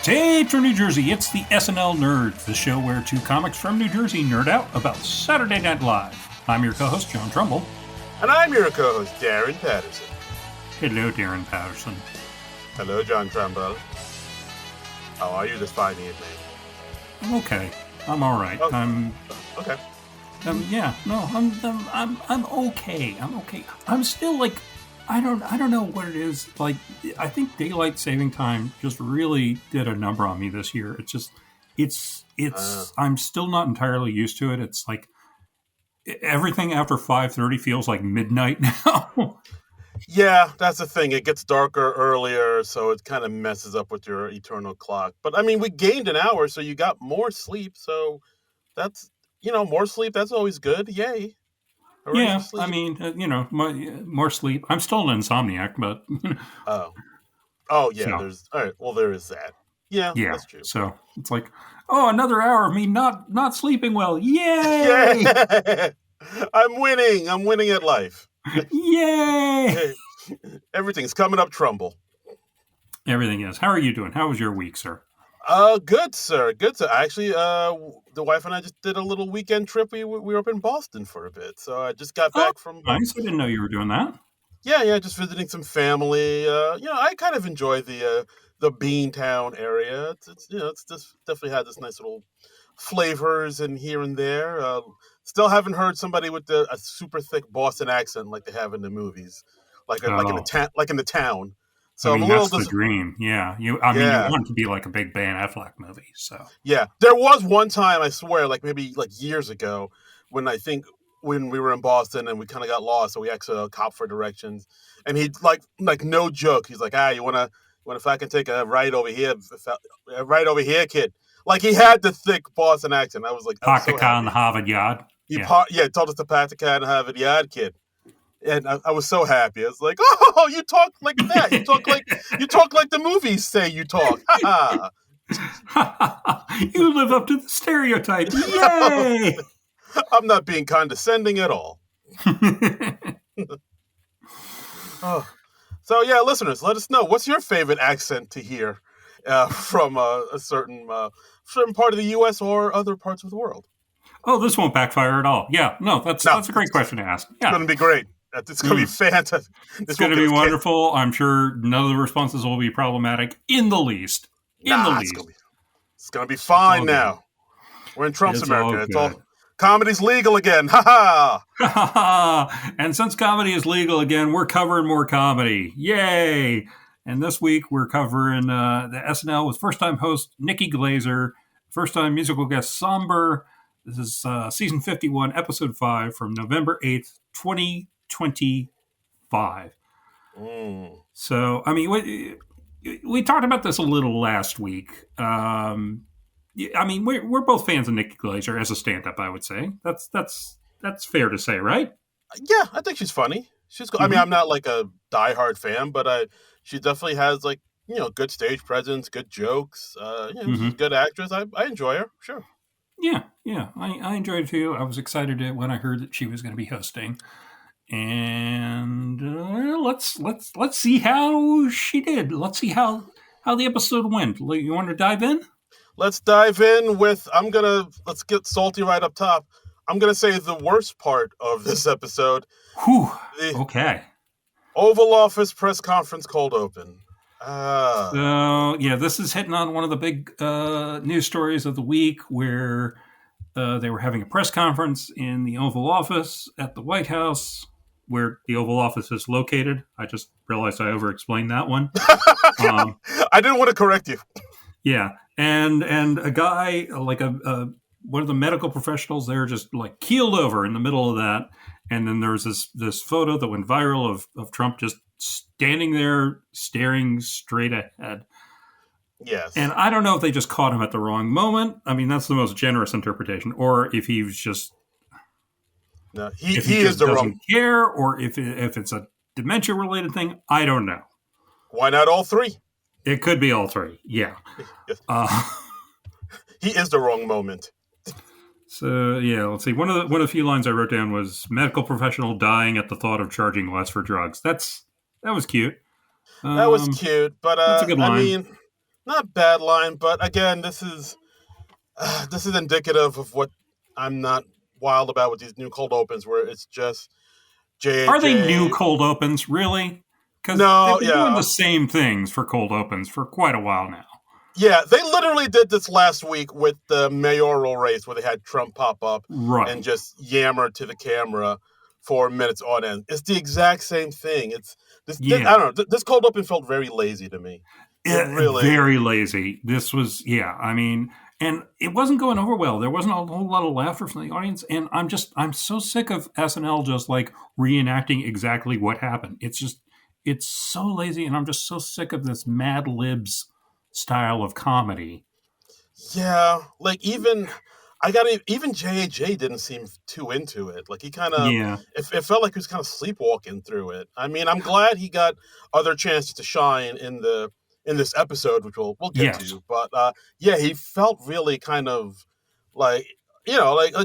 Hey, from New Jersey, it's the SNL Nerds, the show where two comics from New Jersey nerd out about Saturday Night Live. I'm your co-host, John Trumbull. And I'm your co-host, Darren Patterson. Hello, Darren Patterson. Hello, John Trumbull. How are you this fine evening? I'm okay. I'm all right. Oh, I'm okay. I'm okay. I'm okay. I'm still like, I don't know what it is. Like, I think daylight saving time just really did a number on me this year. It's I'm still not entirely used to it. It's like everything after 5:30 feels like midnight now. Yeah, that's the thing. It gets darker earlier, so it kind of messes up with your eternal clock. But I mean, we gained an hour, so you got more sleep. So that's, more sleep. That's always good. Yay. Hooray Yeah, for sleep. I mean, more sleep. I'm still an insomniac, but Oh, yeah. so, All right. Well, there is that. Yeah, yeah. that's true. So it's like, oh, another hour of me not sleeping well. Yay! Yeah. I'm winning. I'm winning at life. Yay! Everything's coming up, Trumbull. Everything is. How are you doing? How was your week, sir? Good, sir. Good, sir. Actually, the wife and I just did a little weekend trip. We were up in Boston for a bit, so I just got back from. Nice. I didn't know you were doing that. Yeah, just visiting some family. I kind of enjoy the Beantown area. It's just definitely had this nice little flavors and here and there. Still haven't heard somebody with a super thick Boston accent like they have in the movies, like in the town. So I mean, I'm a little that's the dream. Yeah. You want it to be like a big Ben Affleck movie. So yeah, there was one time, I swear, like maybe like years ago, when we were in Boston and we kind of got lost, so we asked a cop for directions, and he like no joke, he's like, you wanna if I can take a right over here, kid. Like he had the thick Boston accent. I was like, Pakaka and Harvard Yard. Told us to Pakaka and Harvard Yard, kid. And I was so happy. I was like, "Oh, you talk like that. You talk like the movies say you talk." You live up to the stereotype. Yay! I'm not being condescending at all. So yeah, listeners, let us know, what's your favorite accent to hear from a certain part of the U.S. or other parts of the world. Oh, this won't backfire at all. Yeah, that's a great question to ask. Yeah. It's going to be great. It's going to be fantastic. It's going to be wonderful. I'm sure none of the responses will be problematic in the least. It's going to be fine now. We're in Trump's America. It's all comedy's legal again. Ha ha! And since comedy is legal again, we're covering more comedy. Yay! And this week we're covering the SNL with first-time host Nikki Glaser, first-time musical guest Sombr. This is season 51, episode 5 from November 8th, 2025. So, I mean, we talked about this a little last week. I mean, we're both fans of Nikki Glaser as a stand-up, I would say. That's fair to say, right? Yeah, I think she's funny. She's. I mean, I'm not like a diehard fan, but she definitely has like good stage presence, good jokes. She's a good actress. I enjoy her. Sure. Yeah, I enjoyed it too. I was excited when I heard that she was going to be hosting, and let's see how she did. Let's see how the episode went. You want to dive in? Let's dive in with. Let's get salty right up top. I'm gonna say the worst part of this episode. Whew. Okay. Oval Office press conference cold open. So, this is hitting on one of the big news stories of the week where they were having a press conference in the Oval Office at the White House, where the Oval Office is located. I just realized I over-explained that one. I didn't want to correct you. Yeah, and a guy, like one of the medical professionals there, just like keeled over in the middle of that. And then there's this photo that went viral of Trump just standing there staring straight ahead. Yes. And I don't know if they just caught him at the wrong moment. I mean, that's the most generous interpretation. Or if he was just... No, he is the doesn't wrong... care, or if it's a dementia-related thing. I don't know. Why not all three? It could be all three, yeah. Yes. He is the wrong moment. So, let's see. One of the few lines I wrote down was medical professional dying at the thought of charging less for drugs. That was cute. That was cute, but that's a good line. I mean, not bad line, but again, this is indicative of what I'm not wild about with these new cold opens, where it's just Are they new JJ. cold opens, really? Because they've No, been doing yeah, the same things for cold opens for quite a while now. yeah, they literally did this last week with the mayoral race where they had Trump pop up and Right. just yammer to the camera for minutes on end. It's the exact same thing. It's this I Yeah. don't know. This cold open felt very lazy to me. It really, Very lazy. This was, yeah, I mean, and it wasn't going over well. There wasn't a whole lot of laughter from the audience. And I'm so sick of SNL just like reenacting exactly what happened. It's so lazy. And I'm just so sick of this Mad Libs style of comedy. yeah. Like even JAJ didn't seem too into it. Like he kind of, Yeah. it felt like he was kind of sleepwalking through it. I mean, I'm glad he got other chances to shine in this episode, which we'll get Yes. to. But yeah, he felt really kind of like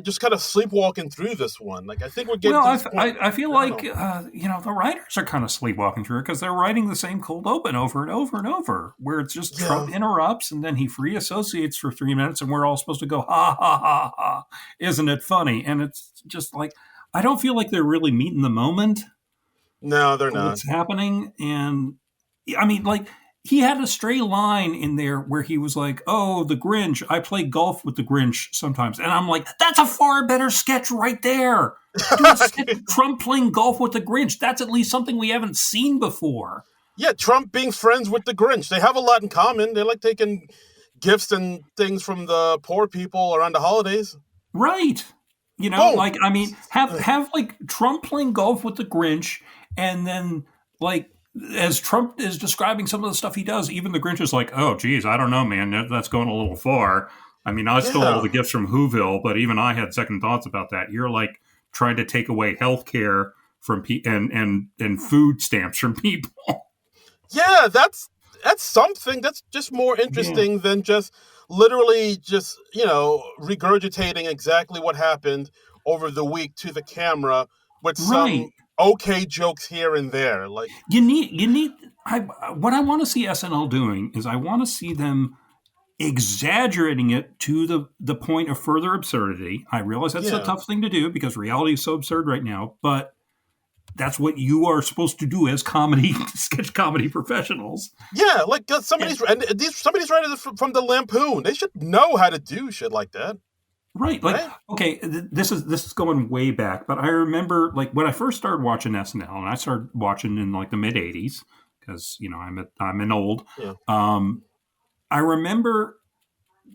just kind of sleepwalking through this one. Like I think we're getting Well, to this point. I feel I don't like know. the writers are kind of sleepwalking through it because they're writing the same cold open over and over and over, where it's just Yeah, Trump interrupts and then he free associates for 3 minutes, and we're all supposed to go ha ha ha ha, isn't it funny? And it's just like I don't feel like they're really meeting the moment no, they're of not. what's happening. And I mean, like he had a stray line in there where he was like, "Oh, the Grinch. I play golf with the Grinch sometimes," and I'm like, "That's a far better sketch right there. Do a sketch of Trump playing golf with the Grinch. That's at least something we haven't seen before." Yeah, Trump being friends with the Grinch. They have a lot in common. They like taking gifts and things from the poor people around the holidays. Right. Like Boom. I mean, have like Trump playing golf with the Grinch, and then like as Trump is describing some of the stuff he does, even the Grinch is like, "Oh, geez, I don't know, man. That's going a little far. I mean, I stole all Yeah. the gifts from Whoville, but even I had second thoughts about that. You're like trying to take away health care from and food stamps from people." Yeah, that's something. That's just more Yeah. interesting than just literally just, regurgitating exactly what happened over the week to the camera with some Right. okay jokes here and there. Like, You need I what I want to see SNL doing is I want to see them exaggerating it to the point of further absurdity. I realize that's a yeah. tough thing to do because reality is so absurd right now, but that's what you are supposed to do as comedy sketch comedy professionals. Yeah, like And somebody's writing from the Lampoon. They should know how to do shit like that, right, like right? okay, this is going way back, but I remember like when I first started watching SNL, and I started watching in like the mid '80s because I'm an old. Yeah. Um, I remember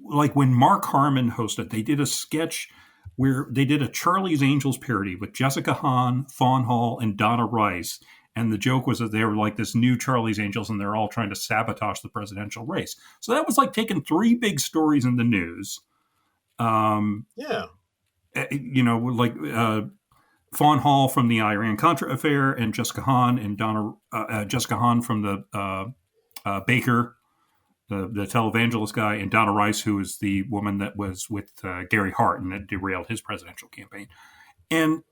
like when Mark Harmon hosted, they did a sketch where they did a Charlie's Angels parody with Jessica Hahn, Fawn Hall, and Donna Rice. And the joke was that they were like this new Charlie's Angels and they're all trying to sabotage the presidential race. So that was like taking three big stories in the news. Um, Yeah. like Fawn Hall from the Iran Contra affair, and Jessica Hahn from the Baker, the televangelist guy, and Donna Rice, who is the woman that was with Gary Hart and that derailed his presidential campaign. And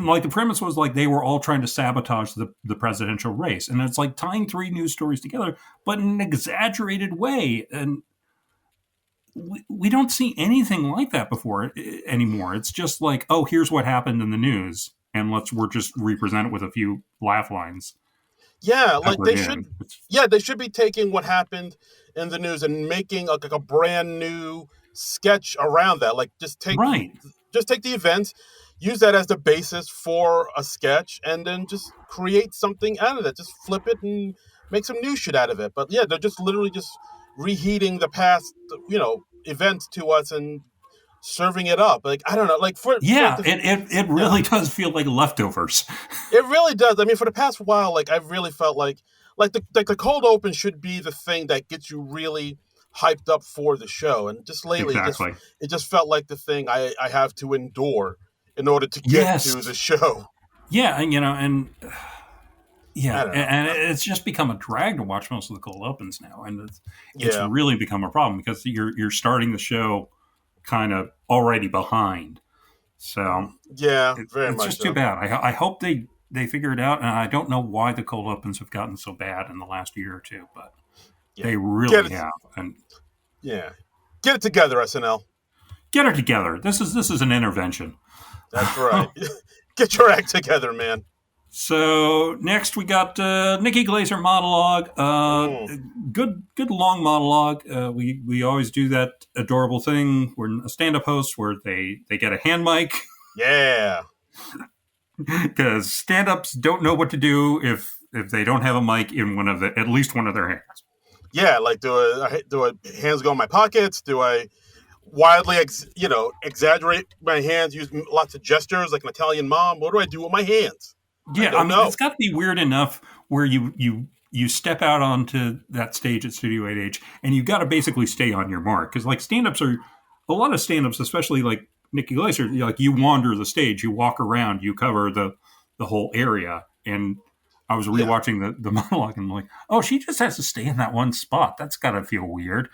like the premise was like they were all trying to sabotage the presidential race, and it's like tying three news stories together, but in an exaggerated way. And we don't see anything like that before anymore. It's just like, oh, here's what happened in the news, and we're just represent it with a few laugh lines Yeah, like peppered in. they should be taking what happened in the news and making like a brand new sketch around that. Like Right. just take the events, use that as the basis for a sketch, and then just create something out of that. Just flip it and make some new shit out of it. But yeah, they're just literally just reheating the past, events to us and serving it up. Like I don't know, like for like Yeah, the it yeah. really does feel like leftovers. It really does. I mean, for the past while, like I've really felt like the cold open should be the thing that gets you really hyped up for the show. And just lately, Exactly. it just felt like the thing I have to endure in order to get to Yes. the show. Yeah, and I yeah, don't know. and it's just become a drag to watch most of the cold opens now, and it's Yeah, really become a problem because you're starting the show kind of already behind. So yeah, very it's much just too so. bad. I hope they figure it out, and I don't know why the cold opens have gotten so bad in the last year or two, but Yeah. They Get really it. have. And Yeah. Get it together, SNL. get it together. This is an intervention. That's right. Get your act together, man. So next we got Nikki Glaser monologue. Mm. Good long monologue. We always do that adorable thing where a stand-up host where they get a hand mic Yeah. because stand-ups don't know what to do if they don't have a mic in at least one of their hands. Yeah, like do I hands go in my pockets? Do I wildly exaggerate my hands, use lots of gestures like an Italian mom? What do I do with my hands? I Yeah, I don't mean know. it's got to be weird enough where you step out onto that stage at Studio 8H and you got to basically stay on your mark because like stand-ups are a lot of stand-ups, especially like Nikki Glaser, like you wander the stage, you walk around, you cover the whole area. And I was Yeah. rewatching the monologue and I'm like, oh, she just has to stay in that one spot. That's got to feel weird.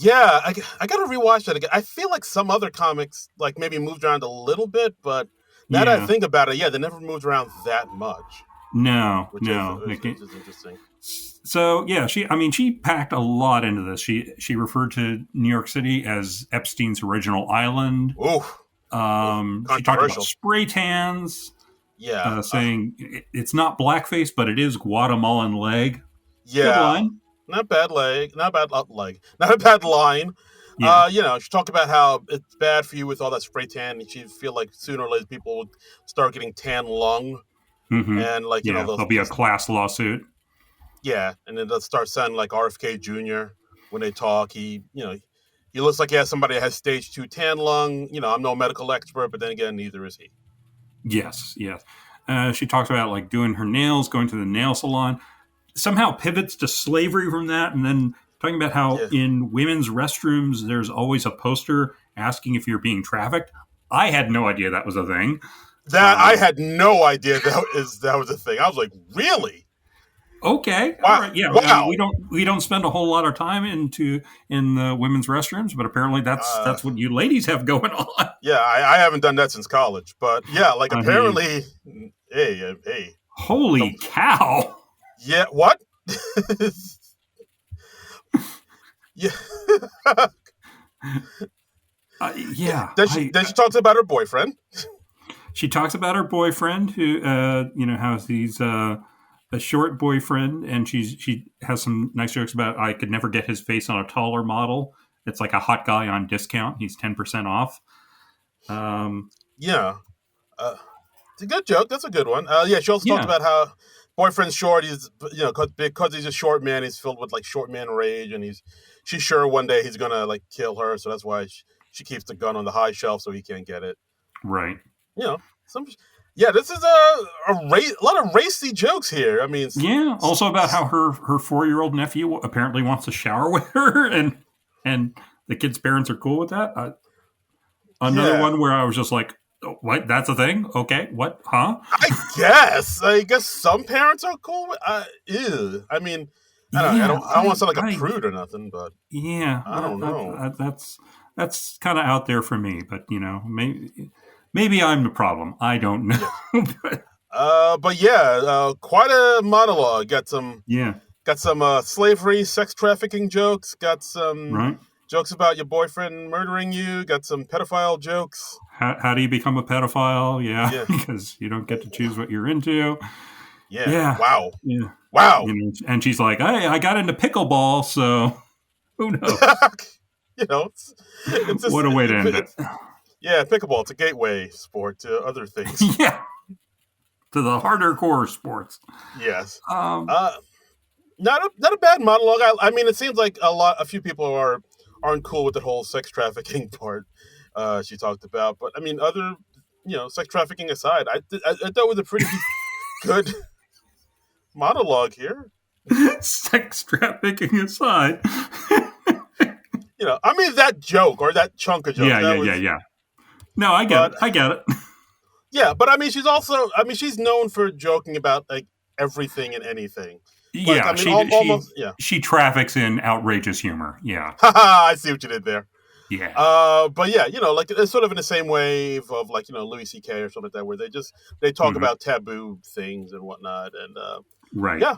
Yeah, I got to rewatch that again. I feel like some other comics like maybe moved around a little bit, but now that I Yeah, think about it, yeah, they never moved around that much, no, which is no, which, Nikki. which is interesting. So yeah, she packed a lot into this. She referred to New York City as Epstein's original island. Ooh, She talked about controversial. spray tans, Yeah, saying it's not blackface, but it is Guatemalan leg. Good yeah, line. not bad leg, not bad leg, not a bad line. Yeah. She talked about how it's bad for you with all that spray tan, and she feel like sooner or later people would start getting tan lung, Mm-hmm. and like Yeah. There'll be a class lawsuit. yeah, and then they'll start sounding like RFK Jr. when they talk. He looks like he has somebody that has stage 2 tan lung. I'm no medical expert, but then again, neither is he. Yes. Yes. She talks about like doing her nails, going to the nail salon. Somehow pivots to slavery from that, and then talking about how Yeah, in women's restrooms there's always a poster asking if you're being trafficked. I had no idea that was a thing. that I had no idea that was a thing. I was like, really? Okay, all Wow, right, yeah. I mean, wow. we don't spend a whole lot of time in the women's restrooms, but apparently Uh, that's what you ladies have going on. yeah, I haven't done that since college, but yeah, like I hear you. apparently, hey, Holy some, cow! yeah, what? Yeah. Yeah, Then she talks about her boyfriend. she talks about her boyfriend who has these a short boyfriend, and she has some nice jokes about I could never get his face on a taller model. It's like a hot guy on discount. He's 10% off. Yeah. Uh, It's a good joke. That's a good one. Yeah, she also talked Yeah, about how boyfriend's short. He's because he's a short man. He's filled with like short man rage, and she's sure one day he's gonna like kill her. So that's why she keeps the gun on the high shelf so he can't get it. right. You know, some yeah. This is a lot of racy jokes here. I mean, Yeah. Also about how her 4-year-old nephew apparently wants to shower with her, and the kid's parents are cool with that. Another yeah. one where I was just like, oh, "What? That's a thing? Okay, what? Huh?" I guess some parents are cool with. Ew. I mean, I don't. I Yeah, don't. I don't want to sound like a prude or nothing, but yeah. I don't know. That's kind of out there for me, but maybe I'm the problem. I don't know. Yeah. But, But yeah, quite a monologue. yeah. Got some slavery, sex trafficking jokes. Got some Right. jokes about your boyfriend murdering you. Got some pedophile jokes. How do you become a pedophile? Yeah, Yeah, because you don't get to choose what you're into. yeah. Yeah, Wow, yeah. wow. And she's like, "Hey, I got into pickleball, so who knows? It's just What a way to end it." yeah, pickleball. It's a gateway sport to other things. Yeah, to the harder core sports. Yes. Um, Uh, not a bad monologue. I mean, it seems like a few people aren't cool with the whole sex trafficking part she talked about. But I mean, other sex trafficking aside, I thought it was a pretty good monologue here. sex trafficking aside. I mean that joke or that chunk of joke. Yeah. No, I get it. But I get it. yeah, but I mean, she's known for joking about like everything and anything. Like I Yeah, mean, almost yeah. she traffics in outrageous humor. Yeah, Haha, I see what you did there. yeah. But yeah, like it's sort of in the same wave of like Louis C.K. or something like that, where they talk Hmm. about taboo things and whatnot, and Right. Yeah.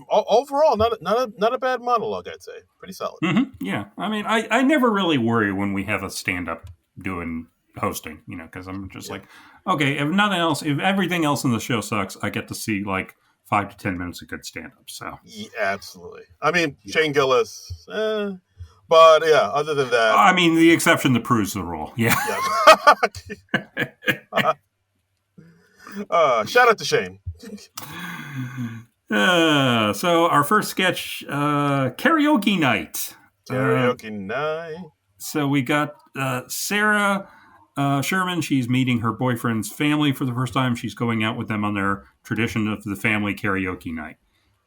Overall, not a bad monologue. I'd say pretty solid. Yeah. I mean, I never really worry when we have a stand up doing hosting, because I'm just like, okay, if nothing else, if everything else in the show sucks, I get to see like 5 to 10 minutes of good stand up. So Yeah, absolutely. I mean, Shane Gillis, but yeah. Other than that, I mean, the exception that proves the rule. Yeah. Shout out to Shane. So our first sketch, karaoke night. Karaoke night. So we got Sarah Sherman. She's meeting her boyfriend's family for the first time. She's going out with them on their tradition of the family karaoke night.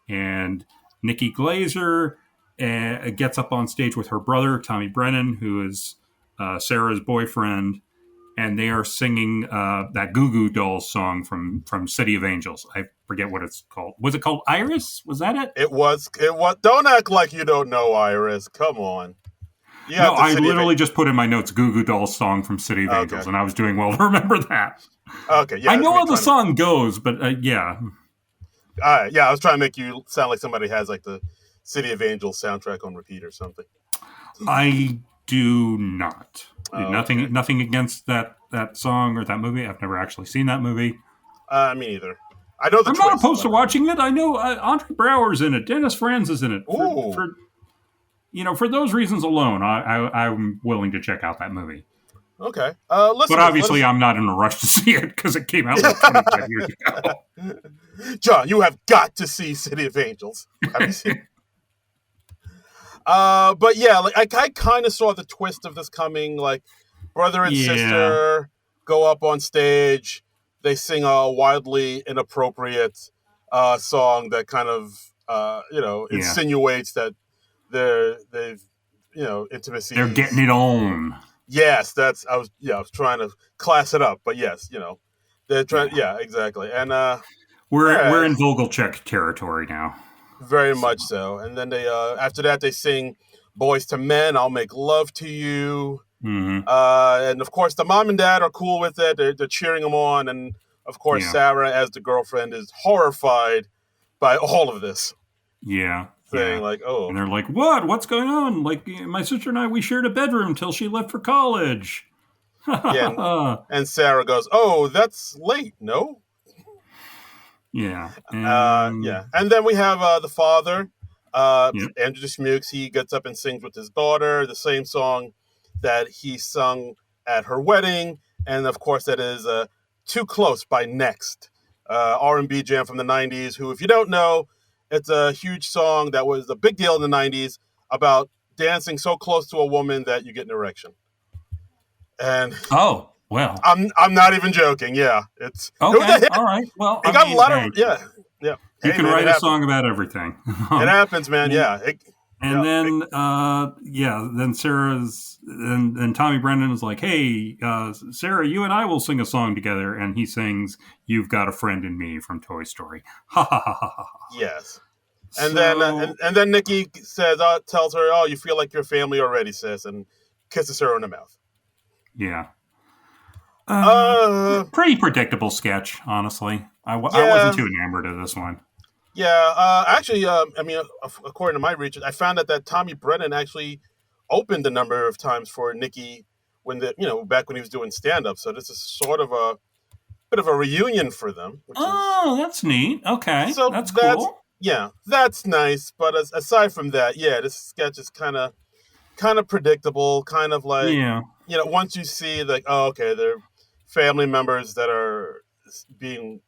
And Nikki Glaser gets up on stage with her brother, Tommy Brennan, who is Sarah's boyfriend. And they are singing that Goo Goo Dolls song from City of Angels. I forget what it's called. Was it called Iris? Was that it? It was. Don't act like you don't know Iris. Come on. No, I literally just put in my notes Goo Goo Dolls song from City of Angels, and I was doing well to remember that. Okay, yeah. I know how the song goes, but yeah. All right, yeah, I was trying to make you sound like somebody has like the City of Angels soundtrack on repeat or something. I do not. Nothing against that song or that movie. I've never actually seen that movie. Me neither. I know I'm not opposed to watching it. I know Andre Braugher's in it. Dennis Franz is in it. For those reasons alone, I'm willing to check out that movie. Okay. But obviously, I'm not in a rush to see it because it came out like 25 years ago. John, you have got to see City of Angels. Have you seen it? But yeah, like I kind of saw the twist of this coming. Like, brother and sister go up on stage. They sing a wildly inappropriate song that kind of insinuates that they've intimacy. They're getting it on. Yes, I was trying to class it up, but yes, they're trying. Yeah, exactly. And we're in Vogelcheck territory now. Very much so. And then they after that they sing "Boys to Men," "I'll Make Love to You," and of course the mom and dad are cool with it. They're cheering them on, and of course Sarah, as the girlfriend, is horrified by all of this. Yeah. Saying like, "Oh," and they're like, "What? What's going on? Like, my sister and I, we shared a bedroom till she left for college." And Sarah goes, "Oh, that's late, no?" Yeah. And then we have the father, Andrew Schmukes. He gets up and sings with his daughter the same song that he sung at her wedding, and of course that is "Too Close" by Next, R&B jam from the '90s. Who, if you don't know, it's a huge song that was a big deal in the '90s about dancing so close to a woman that you get an erection. And well, I'm not even joking. Yeah, it's okay. All right. Well, it got a lot of yeah. You can write a song about everything. It happens, man. Yeah. Then Sarah's and Tommy Brennan is like, "Hey, Sarah, you and I will sing a song together," and he sings "You've Got a Friend in Me" from Toy Story. Ha ha ha ha ha. Yes. And then Nikki says, tells her, "Oh, you feel like your family already, sis," and kisses her on the mouth. Yeah. Pretty predictable sketch, honestly. I wasn't too enamored of this one. Yeah, actually, according to my research, I found out that Tommy Brennan actually opened a number of times for Nikki back when he was doing stand-up. So this is sort of a bit of a reunion for them. That's neat. Okay, so that's cool. Yeah, that's nice. But aside from that, this sketch is kind of predictable. Kind of like once you see like, oh, okay, they're family members that are being,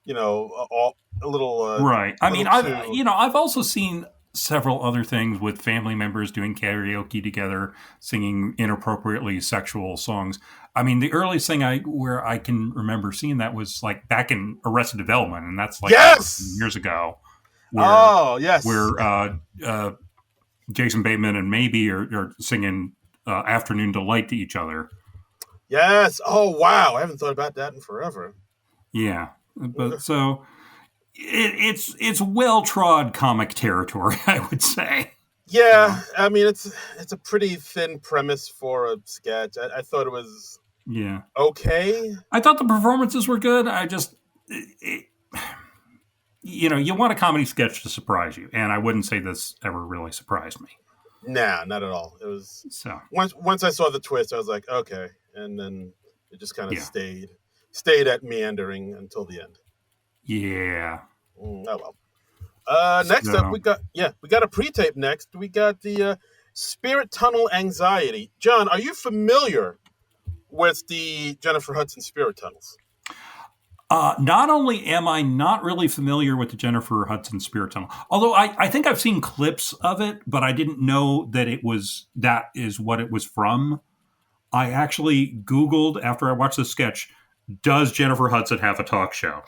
a little right. I mean, I've also seen several other things with family members doing karaoke together, singing inappropriately sexual songs. I mean, the earliest thing where I can remember seeing that was like back in Arrested Development, and that's like years ago. Where Jason Bateman and Maybe are singing "Afternoon Delight" to each other. Yes. Oh wow, I haven't thought about that in forever. Yeah, but so it's well-trod comic territory, I would say. Yeah, I mean it's a pretty thin premise for a sketch. I thought it was okay. I thought the performances were good. you want a comedy sketch to surprise you, and I wouldn't say this ever really surprised me. Nah, not at all. It was So once I saw the twist, I was like, okay, and then it just kind of yeah, stayed at meandering until the end. yeah. Oh well. Next up, So we got a pre-tape. Next, we got the Spirit Tunnel Anxiety. John, are you familiar with the Jennifer Hudson Spirit Tunnels? not only am I not really familiar with the Jennifer Hudson Spirit Tunnel, although I think I've seen clips of it, but I didn't know that is what it was from. I actually Googled after I watched the sketch, does Jennifer Hudson have a talk show?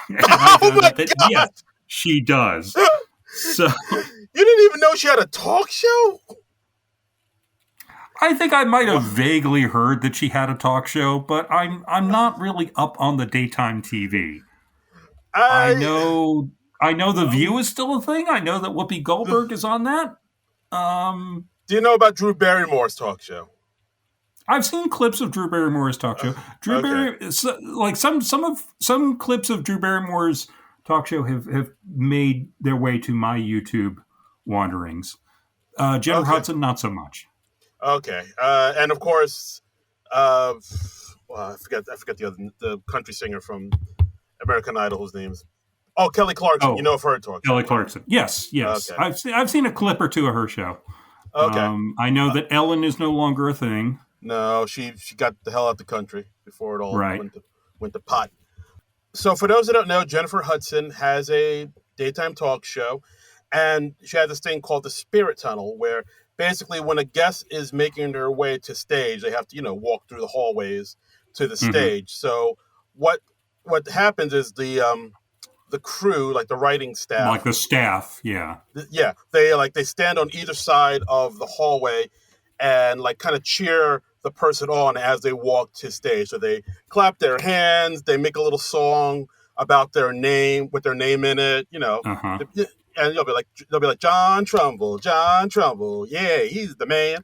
And I Oh found my out that god! yes, she does. So You didn't even know she had a talk show? I think I might have What? vaguely heard that she had a talk show, but I'm not really up on the daytime TV. I I know I know The View is still a thing. I know that Whoopi Goldberg is on that. Um, Do you know about Drew Barrymore's talk show? I've seen clips of Drew Barrymore's talk show. Okay. Like some clips of Drew Barrymore's talk show have made their way to my YouTube wanderings. Jennifer Okay. Hudson, not so much. Okay. And of course, uh, well, I forget the country singer from American Idol whose name's Kelly Clarkson. You Oh, know of her talk show, Kelly right? Clarkson. Yes, yes. Okay. I've seen a clip or two of her show. Okay. I know that Ellen is no longer a thing. No, she got the hell out the country before it all Right. went to pot. So for those that don't know, Jennifer Hudson has a daytime talk show, and she has this thing called the Spirit Tunnel, where basically when a guest is making their way to stage, they have to walk through the hallways to the Hmm. stage. So what happens is the crew, like the writing Like staff, the staff, yeah. yeah, they stand on either side of the hallway and like kind of cheer the person on as they walk to stage. So they clap their hands, they make a little song about their name with their name in it, Uh huh. and they'll be like John Trumbull, yeah, he's the man.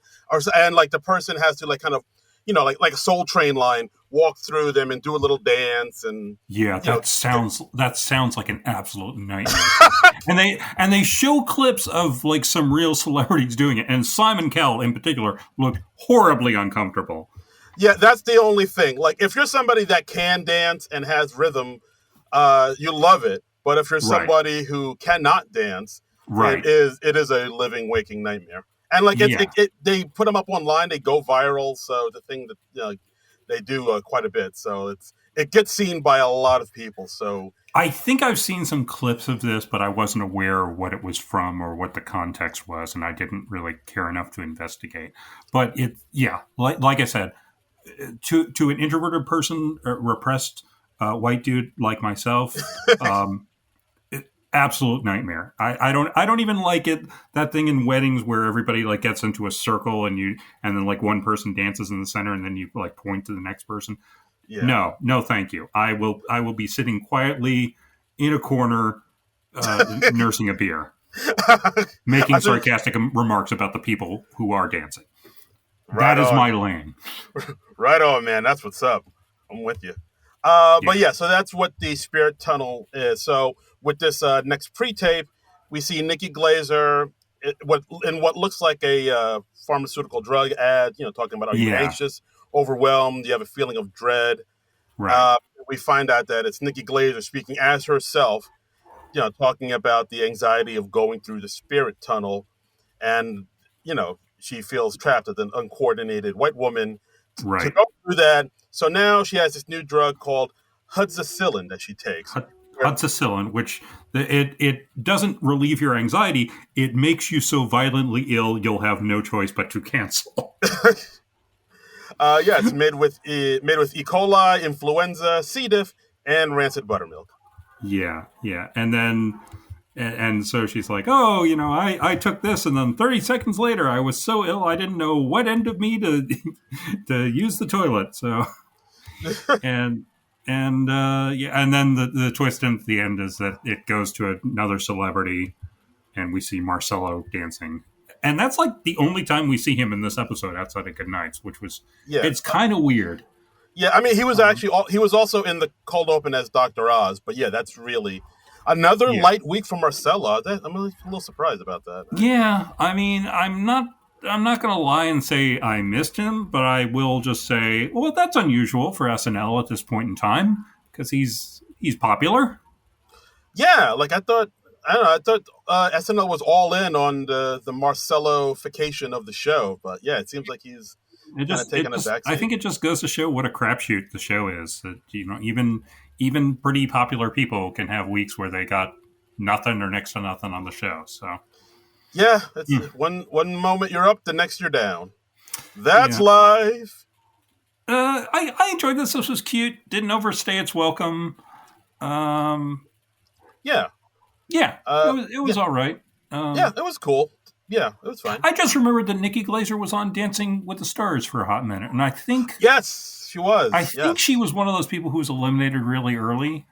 And like the person has to like kind of like a Soul Train line, walk through them and do a little dance and Yeah, you know that sounds like an absolute nightmare. And they show clips of like some real celebrities doing it, and Simon Cowell in particular looked horribly uncomfortable. Yeah, that's the only thing. Like, if you're somebody that can dance and has rhythm, you love it. But if you're Right, somebody who cannot dance, right. it is a living, waking nightmare. And like Yeah, they put them up online, they go viral. So the thing that they do quite a bit. So it gets seen by a lot of people. So I think I've seen some clips of this, but I wasn't aware what it was from or what the context was, and I didn't really care enough to investigate. But yeah, like I said, to an introverted person, repressed white dude like myself, um, absolute nightmare. I don't even like it. That thing in weddings where everybody like gets into a circle and then like one person dances in the center and then you like point to the next person. yeah, No, thank you. I will be sitting quietly in a corner, nursing a beer, I making think sarcastic remarks about the people who are dancing. right That is on, my lane. right on, man. That's what's up. I'm with you. Yeah, But yeah, so that's what the Spirit Tunnel is. So with this next pre-tape, we see Nikki Glaser what looks like a pharmaceutical drug ad. Talking about, are you yeah, anxious, overwhelmed? Do you have a feeling of dread? right. Uh, we find out that it's Nikki Glaser speaking as herself. Talking about the anxiety of going through the Spirit Tunnel, and she feels trapped as an uncoordinated white woman to Right. go through that. So now she has this new drug called Hudzicillin that she takes. Hudsicillin, which it doesn't relieve your anxiety, it makes you so violently ill you'll have no choice but to cancel. Yeah, it's made with E. coli, influenza, C. diff, and rancid buttermilk. Yeah, yeah, and so she's like, oh, I took this, and then 30 seconds later, I was so ill I didn't know what end of me to to use the toilet. So and yeah, and then the twist at the end is that it goes to another celebrity, and we see Marcelo dancing. And that's like the only time we see him in this episode outside of Good Nights, which was Yeah, it's kind of weird. yeah. I mean, he was Um, actually he was also in the cold open as Dr. Oz, but yeah, that's really. Another Yeah. light week for Marcella. I'm a little surprised about that. Yeah, I mean, I'm not going to lie and say I missed him, but I will just say, well, that's unusual for SNL at this point in time because he's popular. Yeah, like I thought. I don't know. I thought SNL was all in on the Marcello-fication of the show, but yeah, it seems like he's kind of taking a I backseat. think it just goes to show what a crapshoot the show is. That even pretty popular people can have weeks where they got nothing or next to nothing on the show. So Yeah, it's one moment you're up, the next you're down. That's yeah, life. I enjoyed this. This was cute. Didn't overstay its welcome. Um, Yeah, yeah, it yeah, was all right. yeah. It was cool. Yeah, it was fine. I just remembered that Nikki Glaser was on Dancing with the Stars for a hot minute, and Yes, she I was. think Yes. she was one of those people who was eliminated really early.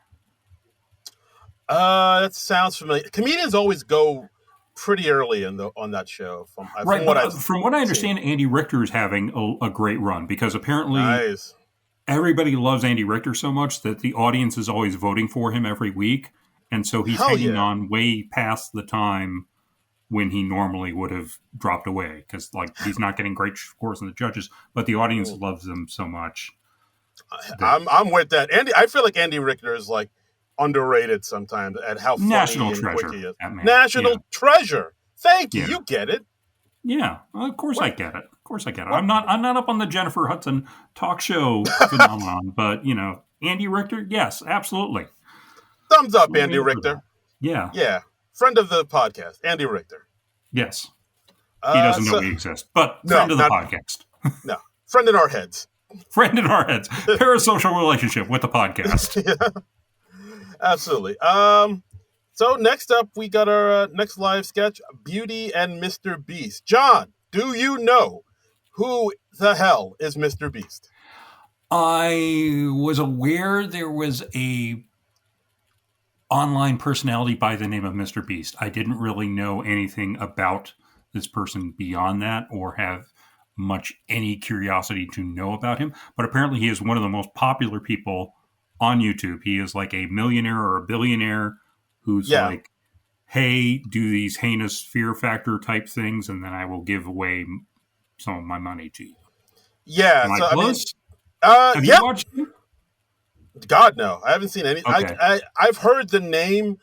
That sounds familiar. Comedians always go pretty early on that show. From Right, what but I've from what I seen. understand, Andy Richter is having a great run because apparently Nice. everybody loves Andy Richter so much that the audience is always voting for him every week, and so he's Hell hanging yeah. on way past the time when he normally would have dropped away because like he's not getting great scores from the judges, but the audience Mm. loves him so much that I'm with that. I feel like Andy Richter is like underrated sometimes at how funny national and quick he treasure. is. That man, yeah, National treasure. Thank you. yeah. You get it. Yeah, of course I What? get it. Of course I get it. What? I'm not up on the Jennifer Hudson talk show phenomenon, but Andy Richter, yes, absolutely. Thumbs up, Sign me Andy up for that. Richter. Yeah, Yeah, friend of the podcast, Andy Richter. yes. He doesn't know So we exist, but no, friend of the not podcast. no, friend in our heads. Friend in our heads. Parasocial relationship with the podcast. Yeah, absolutely. So next up, we got our next live sketch, Beauty and Mr. Beast. John, do you know who the hell is Mr. Beast? I was aware there was a online personality by the name of Mr. Beast. I didn't really know anything about this person beyond that or have much any curiosity to know about him. But apparently he is one of the most popular people on YouTube. He is like a millionaire or a billionaire who's Yeah, like, hey, do these heinous fear factor type things, and then I will give away some of my money to you. yeah. Am I So I mean, close? Have you yep. watched him? God no, I haven't seen any. Okay. I've heard the name.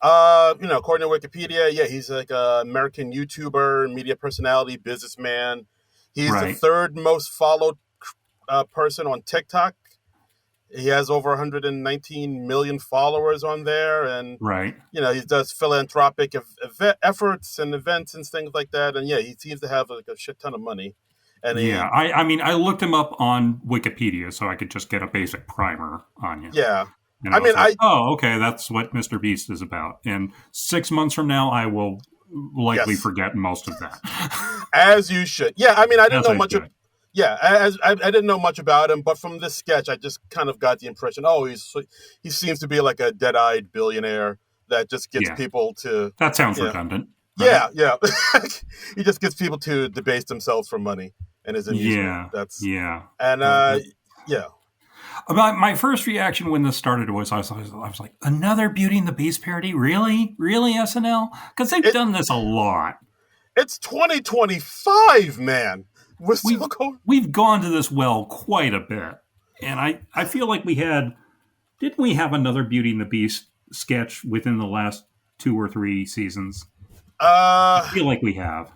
According to Wikipedia, yeah, he's like an American YouTuber, media personality, businessman. He's the Right. third most followed person on TikTok. He has over 119 million followers on there, and Right. he does philanthropic efforts and events and things like that. And yeah, he seems to have like a shit ton of money. And Yeah, I mean, I looked him up on Wikipedia so I could just get a basic primer on him. yeah, And I I was mean, like, oh, okay, that's what Mr. Beast is about. And 6 months from now, I will likely yes, forget most of that. as you should. Yeah, I mean, I didn't As know I much. should. Yeah, I didn't know much about him, but from this sketch, I just kind of got the impression, oh, he seems to be like a dead-eyed billionaire that just gets Yeah, people to, that sounds yeah, redundant. Right? yeah, yeah. He just gets people to debase themselves for money and his amusement. Yeah, That's yeah. and That- yeah, my first reaction when this started was I was like, another Beauty and the Beast parody? Really? Really, SNL? Because they've it done this a lot. it's 2025, man. We're We've still going. we've gone to this well quite a bit. And I feel like didn't we have another Beauty and the Beast sketch within the last 2 or 3 seasons? I Uh, feel like we have.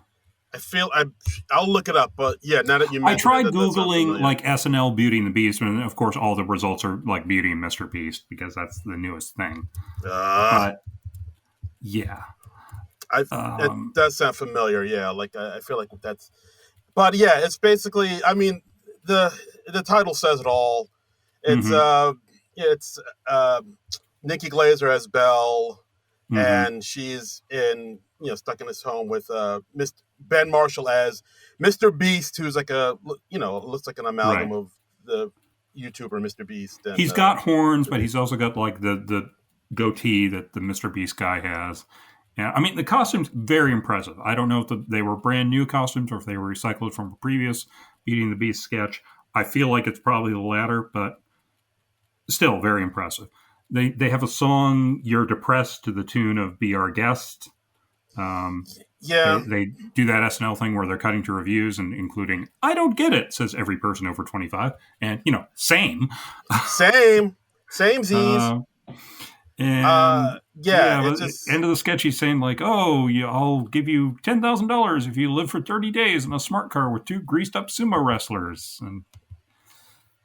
I'll look it up, but yeah, now that you I mentioned tried it, that sounds Googling familiar. like SNL Beauty and the Beast, and of course all the results are like Beauty and Mr. Beast because that's the newest thing. But yeah. It Um, does sound familiar. Yeah, like I feel like that's. But yeah, it's basically. I mean, the title says it all. It's mhm, it's Nikki Glaser as Belle, mhm. and she's stuck in this home with Mr. Ben Marshall as Mr. Beast, who's like looks like an amalgam Right. of the YouTuber Mr. Beast. And He's got horns, but he's also got like the goatee that the Mr. Beast guy has. Yeah, I mean the costume's very impressive. I don't know if they were brand new costumes or if they were recycled from a previous Beauty and the Beast sketch. I feel like it's probably the latter, but still very impressive. they have a song "You're Depressed" to the tune of "Be Our Guest." Um, Yeah. they do that SNL thing where they're cutting to reviews and including "I don't get it," says every person over 25, and same. Same Z's. uh, and Yeah, yeah, it but just end of the sketch, he's saying like, "Oh, I'll give you $10,000 if you live for 30 days in a smart car with 2 greased up sumo wrestlers." And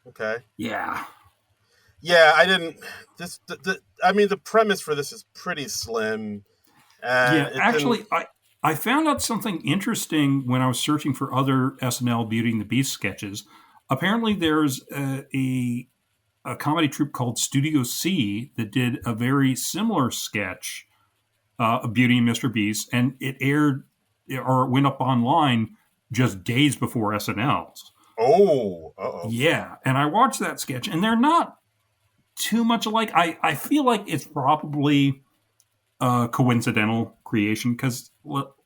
okay. yeah, Yeah, I didn't. I mean, the premise for this is pretty slim, and yeah. it didn't. Actually, I found out something interesting when I was searching for other SNL Beauty and the Beast sketches. Apparently, there's a comedy troupe called Studio C that did a very similar sketch of Beauty and Mr. Beast, and it aired or it went up online just days before SNL's. Oh, uh-oh. Yeah, and I watched that sketch, and they're not too much alike. I feel like it's probably a coincidental creation because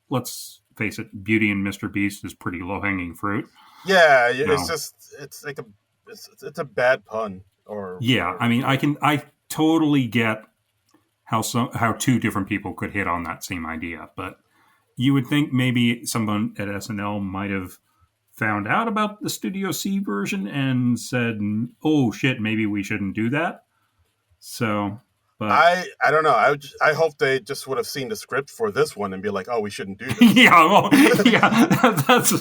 let's face it, Beauty and Mr. Beast is pretty low hanging fruit. Yeah, No. it's like it's a bad pun or Yeah, I mean, I totally get how 2 different people could hit on that same idea, but you would think maybe someone at SNL might have found out about the Studio C version and said, "Oh shit, maybe we shouldn't do that." So, but I don't know. I hope they just would have seen the script for this one and be like, oh, we shouldn't do this. yeah, well, yeah, that's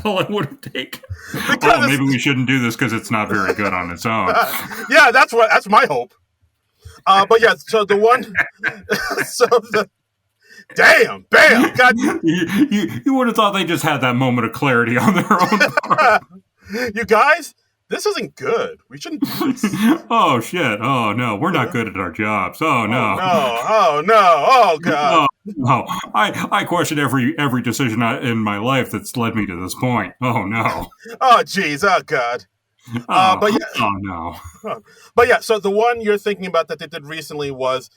all it would have taken. Oh, maybe we shouldn't do this because it's not very good on its own. Yeah, that's my hope. But yeah, so the one, so the. Damn, bam! God. You would have thought they just had that moment of clarity on their own part. You guys, this isn't good. We shouldn't do this. Oh, shit. Oh, no. We're not good at our jobs. Oh, no. Oh, no. Oh, God. No. I question every decision in my life that's led me to this point. Oh, no. Oh, jeez. Oh, God. But yeah. Oh, no. But yeah, so the one you're thinking about that they did recently was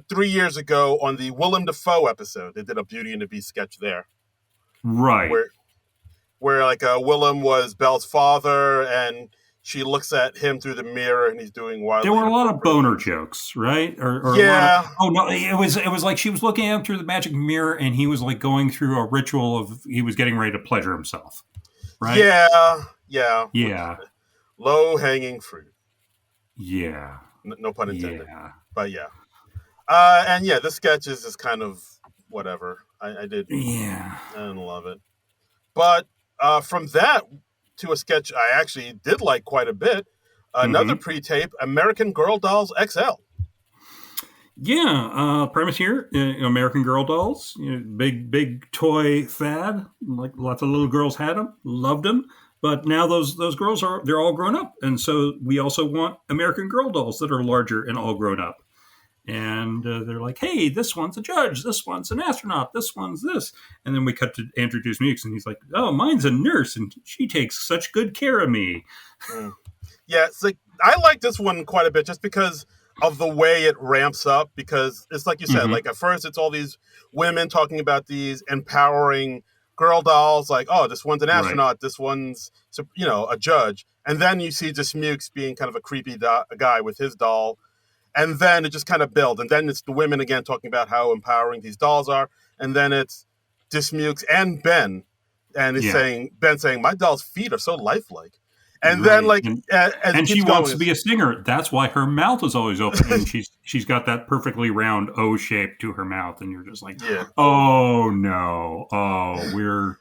3 years ago on the Willem Dafoe episode. They did a Beauty and the Beast sketch there. Right. Where like Willem was Belle's father, and she looks at him through the mirror, and he's doing wildly. There were a lot of boner jokes, right? Or yeah. No, it was like she was looking at him through the magic mirror, and he was like going through a ritual of he was getting ready to pleasure himself, right? Yeah. Low hanging fruit. Yeah. No pun intended. Yeah. But yeah. And yeah, this sketch is just kind of whatever. I did. Yeah. I didn't love it. But from that to a sketch I actually did like quite a bit. Another pre-tape, American Girl Dolls XL. Yeah, premise here: American Girl Dolls, big toy fad. Like lots of little girls had them, loved them. But now those girls they're all grown up, and so we also want American Girl Dolls that are larger and all grown up. And they're like, "Hey, this one's a judge, this one's an astronaut, this one's this." And then we cut to Andrew Dice Mewes, and he's like, "Oh, mine's a nurse, and she takes such good care of me." Yeah, it's like I like this one quite a bit just because of the way it ramps up. Because it's like you said, like at first it's all these women talking about these empowering girl dolls, like, oh, this one's an astronaut, this one's a judge, and then you see Dice Mewes being kind of a creepy guy with his doll. And then it just kind of builds. And then it's the women again talking about how empowering these dolls are. And then it's Dice Mewes and Ben. And he's saying, my doll's feet are so lifelike. And then like, and she wants to be a singer. That's why her mouth is always open. And she's got that perfectly round O shape to her mouth. And you're just like, oh no. Oh,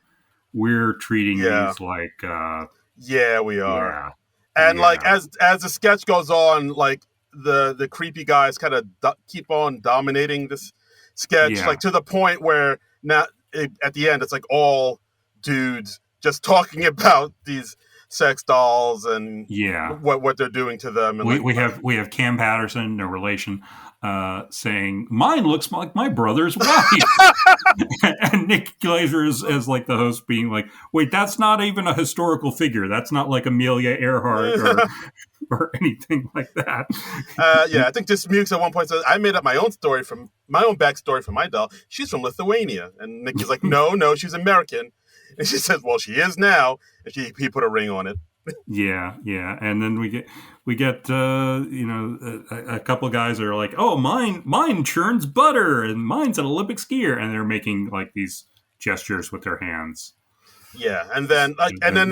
we're treating these like, yeah, we are. Yeah. And like, as the sketch goes on, like, the creepy guys kind of keep on dominating this sketch, like to the point where now at the end it's like all dudes just talking about these sex dolls and what they're doing to them. And we have Cam Patterson, no relation, saying mine looks like my brother's wife, and Nikki Glaser is like the host, being like, wait, that's not even a historical figure. That's not like Amelia Earhart or anything like that. I think Dice Mewes at one point says, I made up my own backstory for my doll. She's from Lithuania. And Nikki's like, no, she's American. And she says, well, she is now. And he put a ring on it. Yeah, yeah, and then we get a couple of guys that are like, oh, mine churns butter, and mine's an Olympic skier, and they're making like these gestures with their hands, Yeah, and then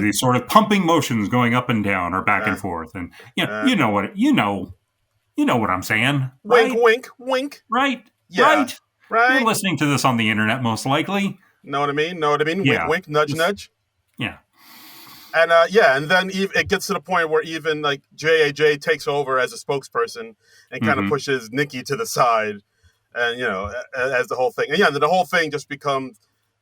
these sort of pumping motions going up and down or back and uh, forth, and uh, you know what I'm saying, wink, right? wink, wink. Right, Yeah, right. You're right. listening to this on the internet, most likely. Know what I mean? Know what I mean? Wink, Yeah, wink, nudge, just nudge. yeah, And yeah, and then it gets to the point where even like JAJ takes over as a spokesperson and kind of mm-hmm. pushes Nikki to the side, and as the whole thing, and yeah, then the whole thing just becomes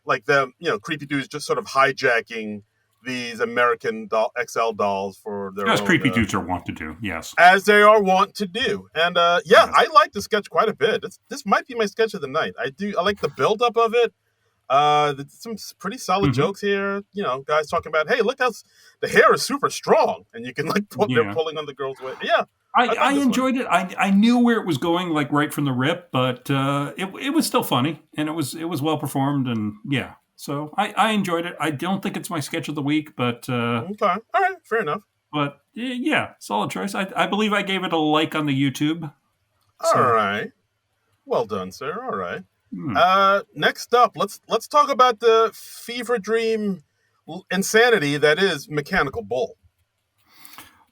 like them, creepy dudes just sort of hijacking these American XL dolls for their As own, creepy dudes are wont to do. Yes. as they are wont to do. And yeah, Yes. I like the sketch quite a bit. This might be my sketch of the night. I like the buildup of it. Some pretty solid Mm-hmm. jokes here. Guys talking about, hey, look how the hair is super strong, and you can like they're Yeah. pulling on the girl's way. Yeah, I I thought this one. enjoyed it. I knew where it was going, like right from the rip, but it was still funny and it was well performed, and yeah, so I enjoyed it. I don't think it's my sketch of the week, Okay, all right, fair enough. yeah, solid choice. I believe I gave it a like on the YouTube. All So right, well done, sir. All right. hmm. Next up, let's talk about the fever dream insanity that is Mechanical Bull.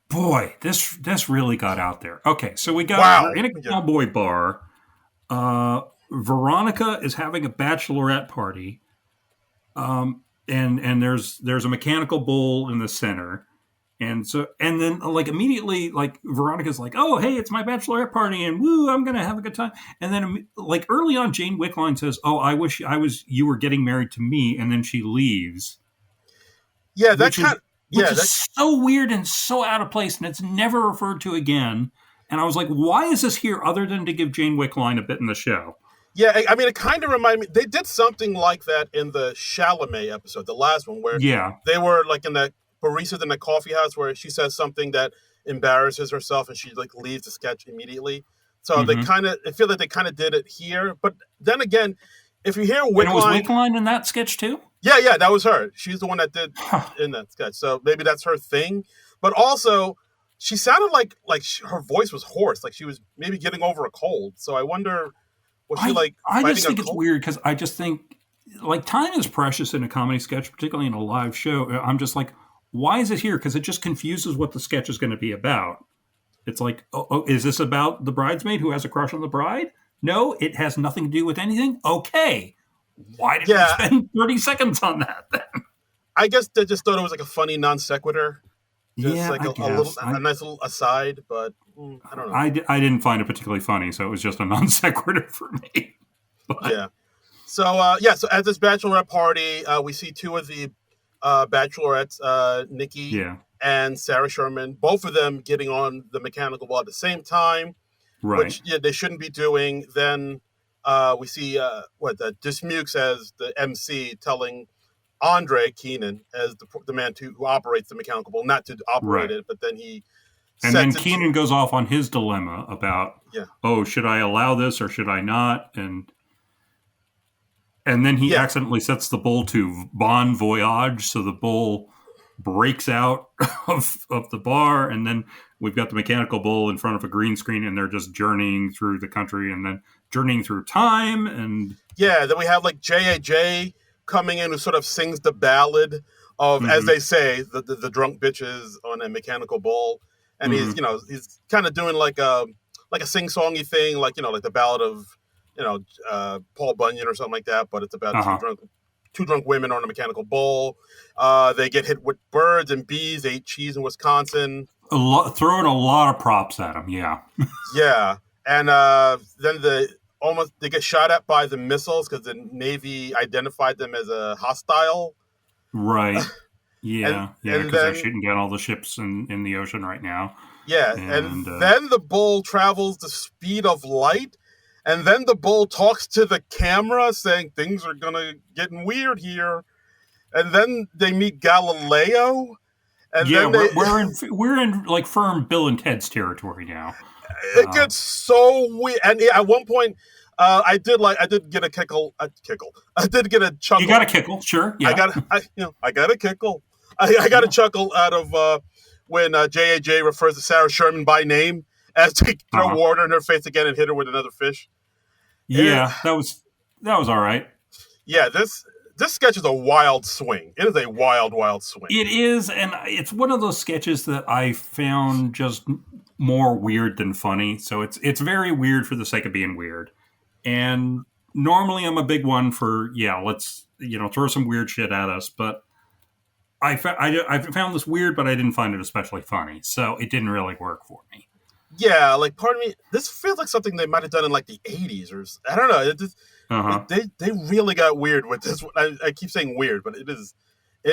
Boy, this really got out there. Okay, so we're Wow. in a Yeah. cowboy bar. Veronica is having a bachelorette party. And there's a mechanical bull in the center, and then like immediately like Veronica's like, oh hey, it's my bachelorette party and woo, I'm gonna have a good time. And then like early on, Jane Wickline says, oh, I wish you were getting married to me, and then she leaves, Yeah, that which is kind. Yeah, that. so weird and so out of place, and it's never referred to again. And I was like, why is this here other than to give Jane Wickline a bit in the show? Yeah, I mean, it kind of reminded me. They did something like that in the Chalamet episode, the last one, where Yeah. they were like in the baristas in the coffee house, where she says something that embarrasses herself, and she like leaves the sketch immediately. So they Mm-hmm. I feel like they kind of did it here. But then again, if you hear And it was Wickline, Wickline in that sketch too. yeah, that was her. She's the one that did in that sketch. So maybe that's her thing. But also, she sounded like her voice was hoarse, like she was maybe getting over a cold. So I wonder, was she like I fighting just a think it's cold? weird because I just think like time is precious in a comedy sketch, particularly in a live show. I'm just like, why is it here? Because it just confuses what the sketch is going to be about. It's like, is this about the bridesmaid who has a crush on the bride? No, it has nothing to do with anything. Okay, why did we Yeah, spend 30 seconds on that then? I guess they just thought it was like a funny non sequitur, just Yeah, like I guess. a nice little aside. But I don't know. I didn't find it particularly funny, so it was just a non sequitur for me. But Yeah. So so at this bachelorette party, we see two of the bachelorettes, Nikki yeah, and Sarah Sherman, both of them getting on the mechanical ball at the same time, right. which they shouldn't be doing. Then we see Dismukes as the MC telling Andre Keenan as the man who operates the mechanical bull, not to operate Right. it, but then he And then sets it Keenan goes off on his dilemma about, yeah, oh, should I allow this or should I not? And then he yeah, accidentally sets the bull to bon voyage, so the bull breaks out of the bar, and then we've got the mechanical bull in front of a green screen, and they're just journeying through the country and then journeying through time. And yeah. Then we have like JAJ coming in who sort of sings the ballad of, as mm-hmm, they say, the drunk bitches on a mechanical bull, and mm-hmm, he's kind of doing like a sing songy thing, like like the ballad of Paul Bunyan or something like that, but it's about uh-huh. two drunk women on a mechanical bull. They get hit with birds and bees. They eat cheese in Wisconsin. Throwing a lot of props at him, yeah. Yeah, and then they get shot at by the missiles because the Navy identified them as a hostile. Right. and Yeah, and because they're then shooting down all the ships in the ocean right now. and And then the bull travels the speed of light, and then the bull talks to the camera saying things are gonna getting weird here, and then they meet Galileo, and yeah, then they we're in like firm Bill and Ted's territory now. it gets so weird. And at one point, I did get a kickle. I did get a chuckle. You got a kickle, sure, I yeah. got I got a kickle. I got a Yeah. chuckle out of when J.A.J. refers to Sarah Sherman by name as to throw Uh-huh. water in her face again and hit her with another fish. It, Yeah, that was all right. yeah, this sketch is a wild swing. It is a wild, wild swing. It is, and it's one of those sketches that I found just more weird than funny. So it's very weird for the sake of being weird. And normally I'm a big one for let's throw some weird shit at us. But I found this weird, but I didn't find it especially funny. So it didn't really work for me. Yeah, like part of me, this feels like something they might have done in like the 80s or I don't know. Uh-huh. They really got weird with this one. I keep saying weird, but it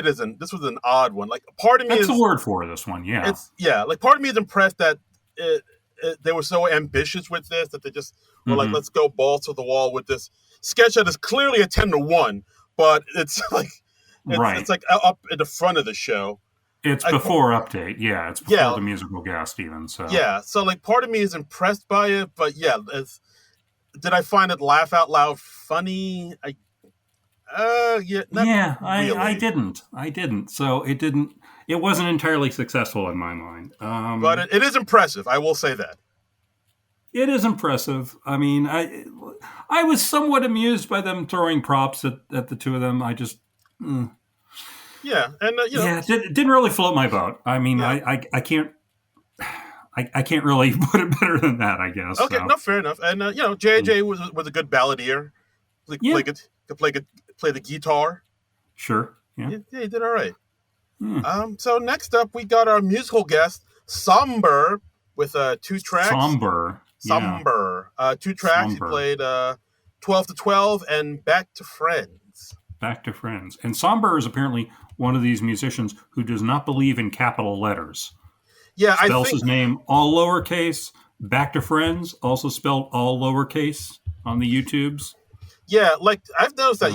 isn't. This was an odd one. Like part of me That's is the word for this one. Yeah. like part of me is impressed that they were so ambitious with this that they just were like, Mm-hmm. let's go balls to the wall with this sketch that is clearly a 10-1, but it's like Right. it's like up at the front of the show. It's before update. Yeah, it's before Yeah. the musical guest even. So Yeah, so like part of me is impressed by it, but yeah, did I find it laugh out loud funny? Not really. I didn't. So it wasn't entirely successful in my mind. But it is impressive. I will say that. It is impressive. I mean, I was somewhat amused by them throwing props at the two of them. I just Yeah, and it didn't really float my boat. I mean, Yeah. I can't. I can't really put it better than that, I guess. Okay, so. no, fair enough. And J.J. was a good balladeer. Yeah. Could play the guitar. Sure. Yeah. Yeah, he did all right. Yeah. So next up, we got our musical guest, Sombr, with 2 tracks. Sombr. Sombr. 2 tracks. He Sombr. played 12 to 12 and Back to Friends. Back to Friends. And Sombr is apparently one of these musicians who does not believe in capital letters. Yeah, Spells his name all lowercase. Back to Friends, also spelled all lowercase on the YouTubes. Yeah, like I've noticed that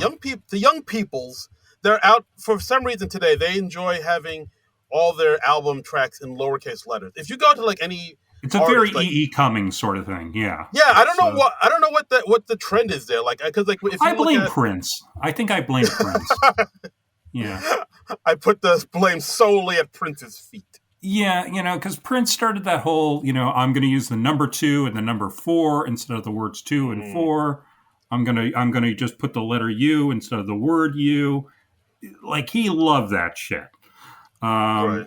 the young peoples, they're out for some reason today. They enjoy having all their album tracks in lowercase letters. If you go to like any, it's a very E.E. Cummings sort of thing. Yeah. Yeah, I don't know what the trend is there. Like, because like if you I blame Prince. I think I blame Prince. Yeah. I put the blame solely at Prince's feet. Yeah, because Prince started that whole, I'm going to use the number 2 and the number 4 instead of the words 2 and 4. I'm gonna just put the letter U instead of the word U. Like he loved that shit. Right.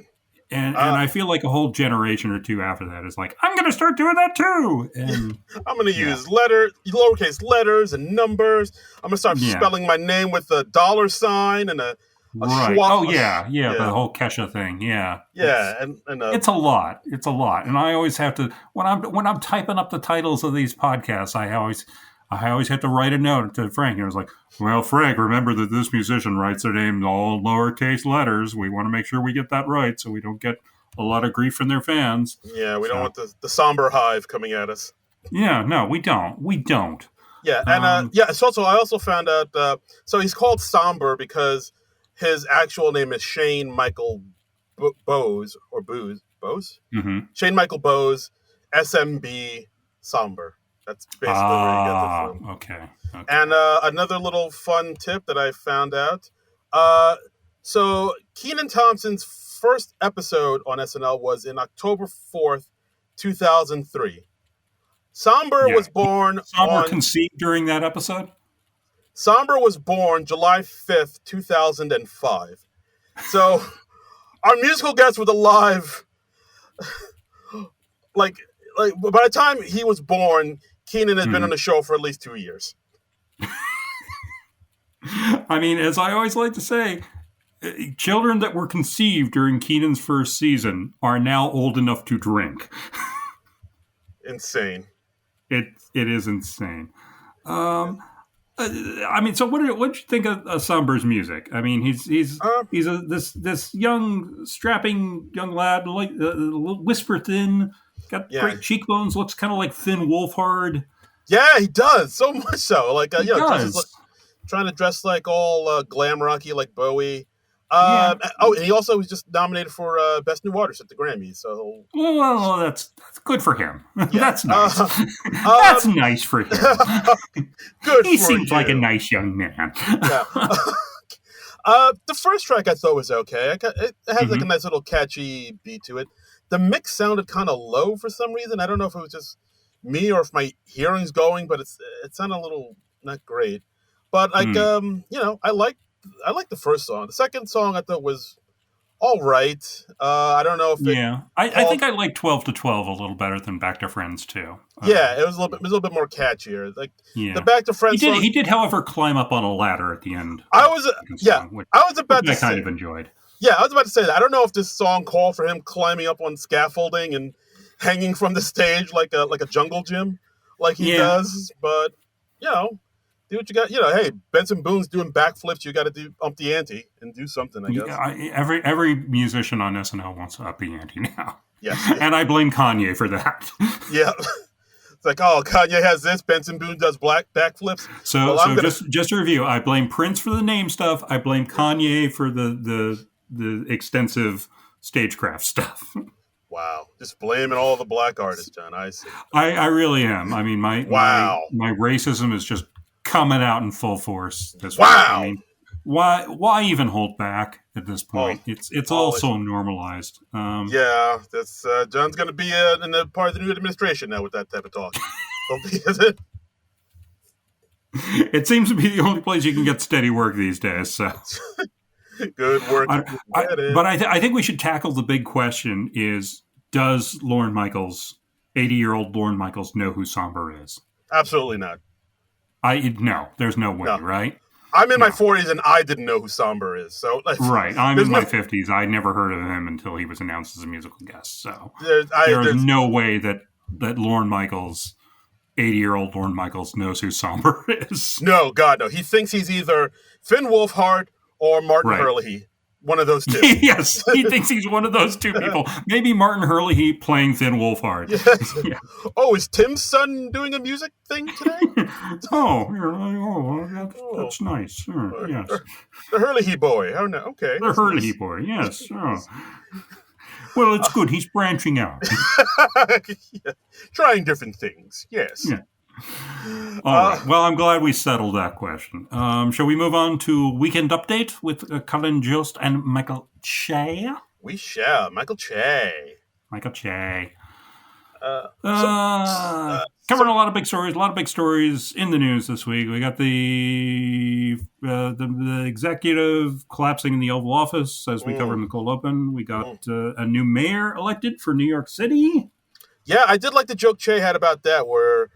And I feel like a whole generation or two after that is like, I'm gonna start doing that too. And I'm gonna use lowercase letters and numbers. I'm gonna start spelling my name with a $sign and a right. Oh yeah, the whole Kesha thing. Yeah. Yeah, and it's a lot. It's a lot. And I always have to when I'm typing up the titles of these podcasts, I always have to write a note to Frank. And I was like, well, Frank, remember that this musician writes their name in all lowercase letters. We want to make sure we get that right so we don't get a lot of grief from their fans. Yeah, we don't want the somber hive coming at us. Yeah, no, we don't. We don't. Yeah, and I also found out, so he's called Sombr because his actual name is Shane Michael Bose, or Booze? Mm-hmm. Shane Michael Bose, SMB Sombr. That's basically where he gets it from. Okay. And another little fun tip that I found out. So Kenan Thompson's first episode on SNL was in October 4th, 2003. Sombr was born Sombr conceived during that episode? Sombr was born July 5th, 2005. So our musical guest was alive. like by the time he was born, Kenan has been on the show for at least 2 years. I mean, as I always like to say, children that were conceived during Kenan's first season are now old enough to drink. Insane. It is insane. I mean, so what did you think of Sombr's music? I mean, he's this young, strapping young lad, like whisper thin, got great cheekbones, looks kind of like Finn Wolfhard. Yeah, he does so much so. Like does. Trying to dress like all glam rocky like Bowie. And he also was just nominated for Best New Artist at the Grammys. So well, that's good for him. Yeah. That's nice. That's nice for him. Good. He seems like a nice young man. Yeah. The first track I thought was okay. It has like a Hmm. nice little catchy beat to it. The mix sounded kind of low for some reason. I don't know if it was just me or if my hearing's going, but it sounded a little not great. But like Mm. I like the first song. The second song I thought was all right. I don't know if it Yeah, I called. think I like 12 to 12 a little better than Back to Friends too. Yeah, it was a little bit more catchier. Like the Yeah, Back to Friends song. he did, however, climb up on a ladder at the end I of was the second yeah, song, I was which about to I say. kind of enjoyed. Yeah, I was about to say that. I don't know if this song called for him climbing up on scaffolding and hanging from the stage like a jungle gym, like he Yeah, does. But you know, do what you got. You know, hey, Benson Boone's doing backflips. You got to do up the ante and do something. I yeah. guess. Every musician on SNL wants to up the ante now, Yes. Yeah. and I blame Kanye for that. Yeah. It's like, oh, Kanye has this. Benson Boone does black backflips. So Well, I'm so gonna. just to review, I blame Prince for the name stuff. I blame Kanye for the extensive stagecraft stuff. Wow, just blaming all the black artists, John. I see. I really am. I mean, Wow. my racism is just coming out in full force this week. I Wow. mean, why even hold back at this Oh, point? It's all oh, so normalized. yeah. That's John's gonna be in the part of the new administration now with that type of talk. Don't be, is it? It seems to be the only place you can get steady work these days. So, Good work. I think we should tackle the big question: is does Lorne Michaels, 80-year-old Lorne Michaels, know who Sombr is? Absolutely not. No, there's no way, No. right? I'm in my No. 40s and I didn't know who Sombr is. So Right. I'm there's in my no, 50s. I never heard of him until he was announced as a musical guest. So there is there's no way that Lorne Michaels, 80-year-old Lorne Michaels, knows who Somber is. no, God, no. He thinks he's either Finn Wolfhard or Martin Right. Hurley. One of those two. Yes, he thinks he's one of those two people. Maybe Martin Hurley playing Finn Wolfhard. Yes. Yeah. Oh, is Tim's son doing a music thing today? That's nice. Sure, yes. The Hurley boy. Oh, no. Okay. The Hurley boy, yes. Oh. Well, it's good. He's branching out. Yeah. Trying different things. Yes. Yeah. All right. Well, I'm glad we settled that question. Shall we move on to Weekend Update with Colin Jost and Michael Che? We shall. Michael Che. Michael Che. So, Covering a lot of big stories in the news this week. We got the executive collapsing in the Oval Office as we covered in the cold open. We got a new mayor elected for New York City. Yeah, I did like the joke Che had about that, where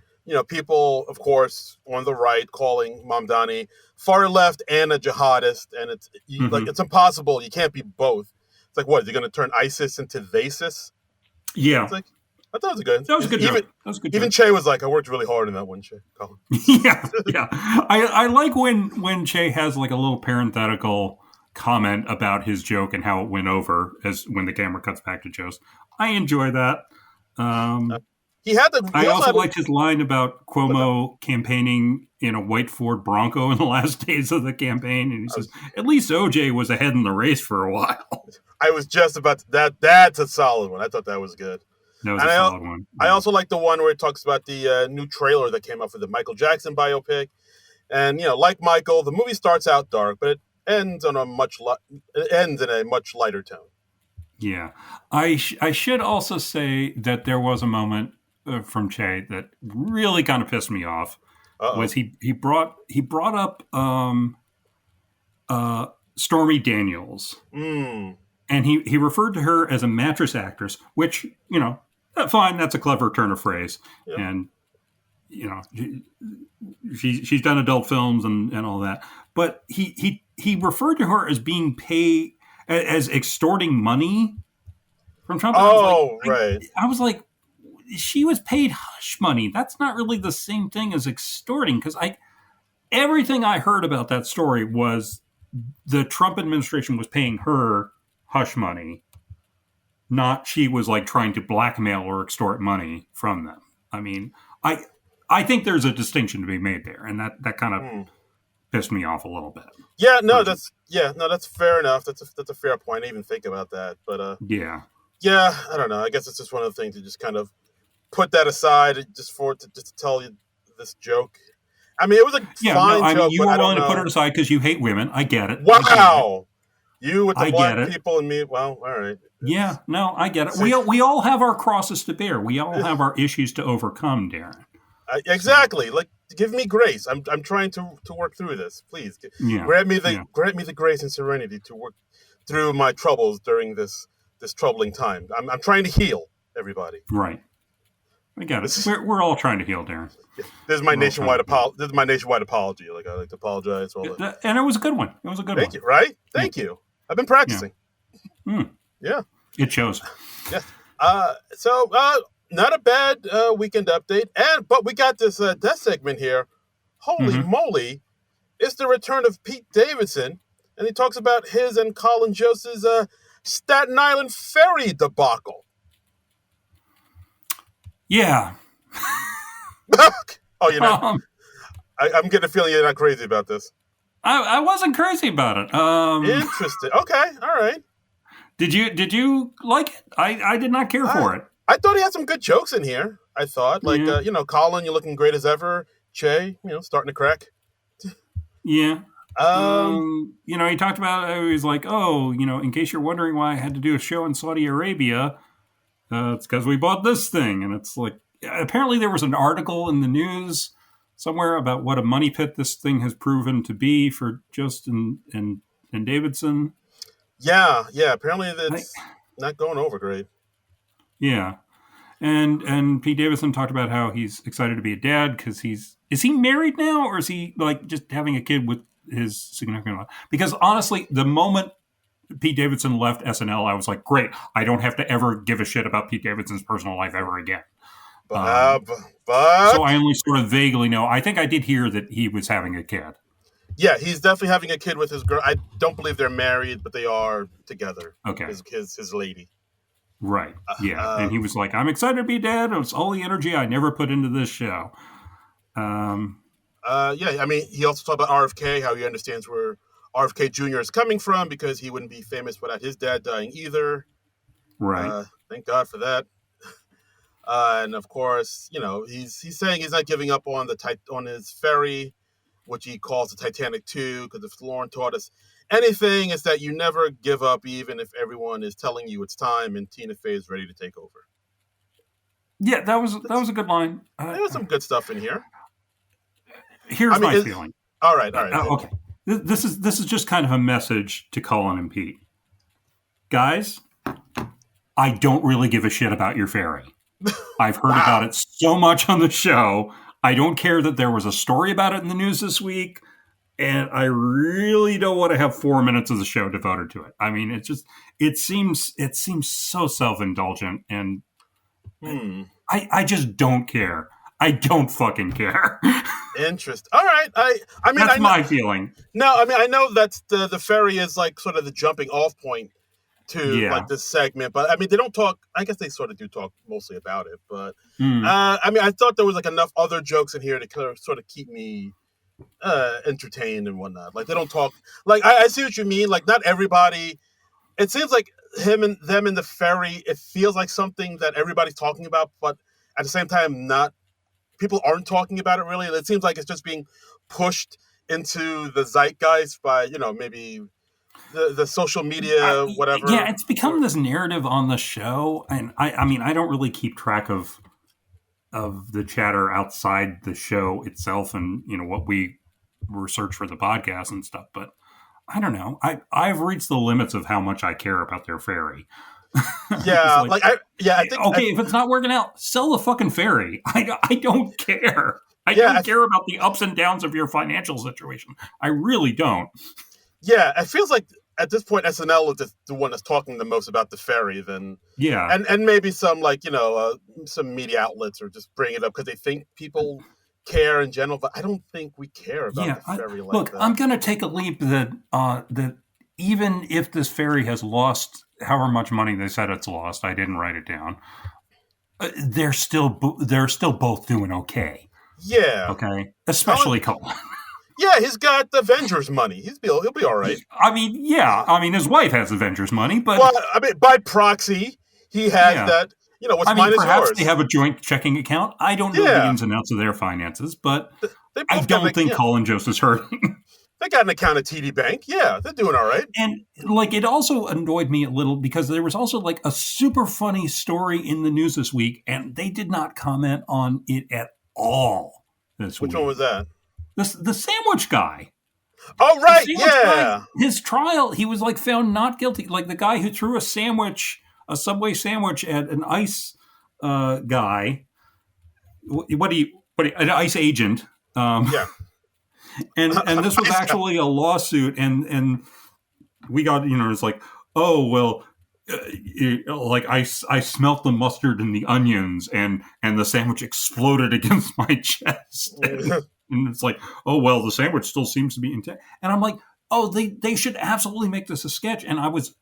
people, of course, on the right calling Mamdani far left and a jihadist, and it's like it's impossible. You can't be both. It's like, what, they're going to turn ISIS into THESIS? Yeah. It's like, I thought it was a good. That was a good joke. Even Che was like, I worked really hard on that one, Che. Colin. Yeah. I like when Che has like a little parenthetical comment about his joke and how it went over as when the camera cuts back to Jost. I enjoy that. I also liked his line about Cuomo campaigning in a white Ford Bronco in the last days of the campaign, and he says, "At least OJ was ahead in the race for a while." I was just about to, that's a solid one. I thought that was good. That was a solid one. I also like the one where it talks about the new trailer that came out for the Michael Jackson biopic. And, like Michael, the movie starts out dark, but it ends in a much lighter tone. Yeah. I should also say that there was a moment from Che that really kind of pissed me off. Was he brought up Stormy Daniels. And he referred to her as a mattress actress, which, fine, that's a clever turn of phrase. Yeah. And, she's done adult films and all that. But he referred to her as being paid, as extorting money from Trump. Right. I was like, she was paid hush money. That's not really the same thing as extorting, because everything I heard about that story was the Trump administration was paying her hush money, not she was like trying to blackmail or extort money from them. I mean, I think there's a distinction to be made there, and that kind of pissed me off a little bit. That's fair enough. That's a fair point. I didn't even think about that, but I don't know. I guess it's just one of the things to just kind of put that aside just to tell you this joke. I mean, it was a Yeah, no, fine I mean, joke, you but were I don't willing to put know. it aside because you hate women. I get it. Wow. You with the I get black it. people and me. Well, all right. Yeah, no, I get it. See, We all have our crosses to bear. We all have our issues to overcome, Darren. So, exactly. Like, give me grace. I'm trying to work through this. Please yeah, yeah, grant me the grace and serenity to work through my troubles during this troubling time. I'm trying to heal everybody. right. I get it. This is We're all trying to heal, Darren. this is my We're all trying to heal. This is my nationwide apology. Like, I like to apologize for all that. And it was a good one. It was a good Thank one. you. Right? Yeah, Thank you. I've been yeah. practicing. Mm, Yeah. it shows. Yeah. So not a bad weekend update, but we got this death segment here. Holy Hmm. moly! It's the return of Pete Davidson, and he talks about his and Colin Jost's Staten Island ferry debacle. Yeah. Oh, you're not. I'm getting a feeling you're not crazy about this. I wasn't crazy about it. Interesting. Okay. All right. Did you like it? I did not care for it. I thought he had some good jokes in here. I thought, like, Yeah. Colin, you're looking great as ever. Che, starting to crack. Yeah. Um, He talked about, he was like, oh, in case you're wondering why I had to do a show in Saudi Arabia, it's because we bought this thing. And it's like, apparently there was an article in the news somewhere about what a money pit this thing has proven to be for Justin and Davidson. yeah. Apparently that's not going over great. Yeah. And Pete Davidson talked about how he's excited to be a dad because is he married now, or is he like just having a kid with his significant other? Because honestly, the moment Pete Davidson left SNL, I was like, great, I don't have to ever give a shit about Pete Davidson's personal life ever again. But So I only sort of vaguely know. I think I did hear that he was having a kid. yeah, he's definitely having a kid with his girl. I don't believe they're married, but they are together. Okay. His lady. Right. Yeah. And he was like, I'm excited to be dad. It was all the energy I never put into this show. Yeah, I mean, he also talked about RFK, how he understands where RFK Jr. is coming from because he wouldn't be famous without his dad dying either. Right. Thank God for that. And of course, he's saying he's not giving up on on his ferry, which he calls the Titanic 2, because if Lauren taught us anything, it's that you never give up, even if everyone is telling you it's time and Tina Fey is ready to take over. Yeah, that was a good line. There's some good stuff in here. Here's my feeling. All right. Okay. This is just kind of a message to Colin and Pete. Guys, I don't really give a shit about your ferry. I've heard about it so much on the show. I don't care that there was a story about it in the news this week, and I really don't want to have 4 minutes of the show devoted to it. I mean, it seems so self-indulgent, and I just don't care. I don't fucking care. Interesting. All right. I mean, that's my feeling. No, I mean, I know that's the ferry is like sort of the jumping off point to like this segment, but I mean, they don't talk. I guess they sort of do talk mostly about it, but I mean, I thought there was like enough other jokes in here to sort of keep me entertained and whatnot. Like they don't talk. Like I see what you mean. Like not everybody. It seems like them in the ferry. It feels like something that everybody's talking about, but at the same time, not. People aren't talking about it really. It seems like it's just being pushed into the zeitgeist by maybe the social media, whatever. Yeah, it's become this narrative on the show, and I mean, I don't really keep track of the chatter outside the show itself, and what we research for the podcast and stuff. But I don't know. I've reached the limits of how much I care about their ferry. Yeah, I think okay, if it's not working out, sell the fucking ferry. I don't care. I don't care about the ups and downs of your financial situation. I really don't. Yeah, it feels like at this point SNL is the one that's talking the most about the ferry than and maybe some some media outlets are just bringing it up because they think people care in general, but I don't think we care about the ferry like that. I'm going to take a leap that even if this ferry has lost however much money they said it's lost, I didn't write it down. They're still both doing okay. Yeah. Okay. Especially Colin. Yeah, he's got the Avengers money. He'll be all right. I mean, yeah. I mean, his wife has Avengers money, but well, I mean, by proxy, he has that. What's mine is perhaps yours. They have a joint checking account. I don't know the ins and outs of their finances, but They I both got don't think yeah, Colin Jost is hurting. they got an account at TD Bank. Yeah, they're doing all right. And like it also annoyed me a little because there was also like a super funny story in the news this week, and they did not comment on it at all this Which week. one was that? The sandwich guy. Oh, The right. sandwich Yeah. guy, his trial, he was like found not guilty. Like the guy who threw a Subway sandwich at an ICE guy. An ICE agent. Yeah. And this was actually a lawsuit, and we got, it's like, oh well, like I smelt the mustard and the onions, and the sandwich exploded against my chest. And it's like, oh well, the sandwich still seems to be intact. And I'm like, oh, they should absolutely make this a sketch. And I was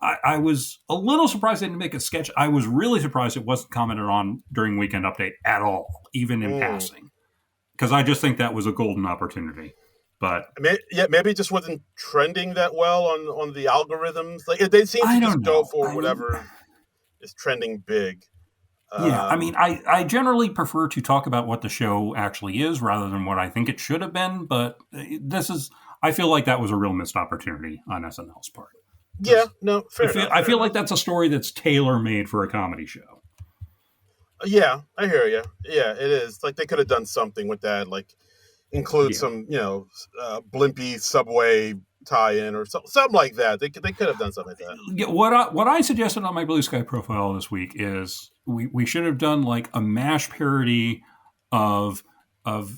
a little surprised they didn't make a sketch. I was really surprised it wasn't commented on during Weekend Update at all, even in passing, because I just think that was a golden opportunity. But maybe it just wasn't trending that well on the algorithms. Like they seem to just go for whatever is trending big. Yeah, I mean, I generally prefer to talk about what the show actually is rather than what I think it should have been. But I feel like that was a real missed opportunity on SNL's part. Yeah, no, fair enough. I feel like that's a story that's tailor-made for a comedy show. Yeah, I hear you. Yeah, it is. Like they could have done something with that, like include some, blimpy Subway tie-in or something like that. They could have done something like that. Yeah, what I suggested on my Blue Sky profile this week is we should have done like a MASH parody of the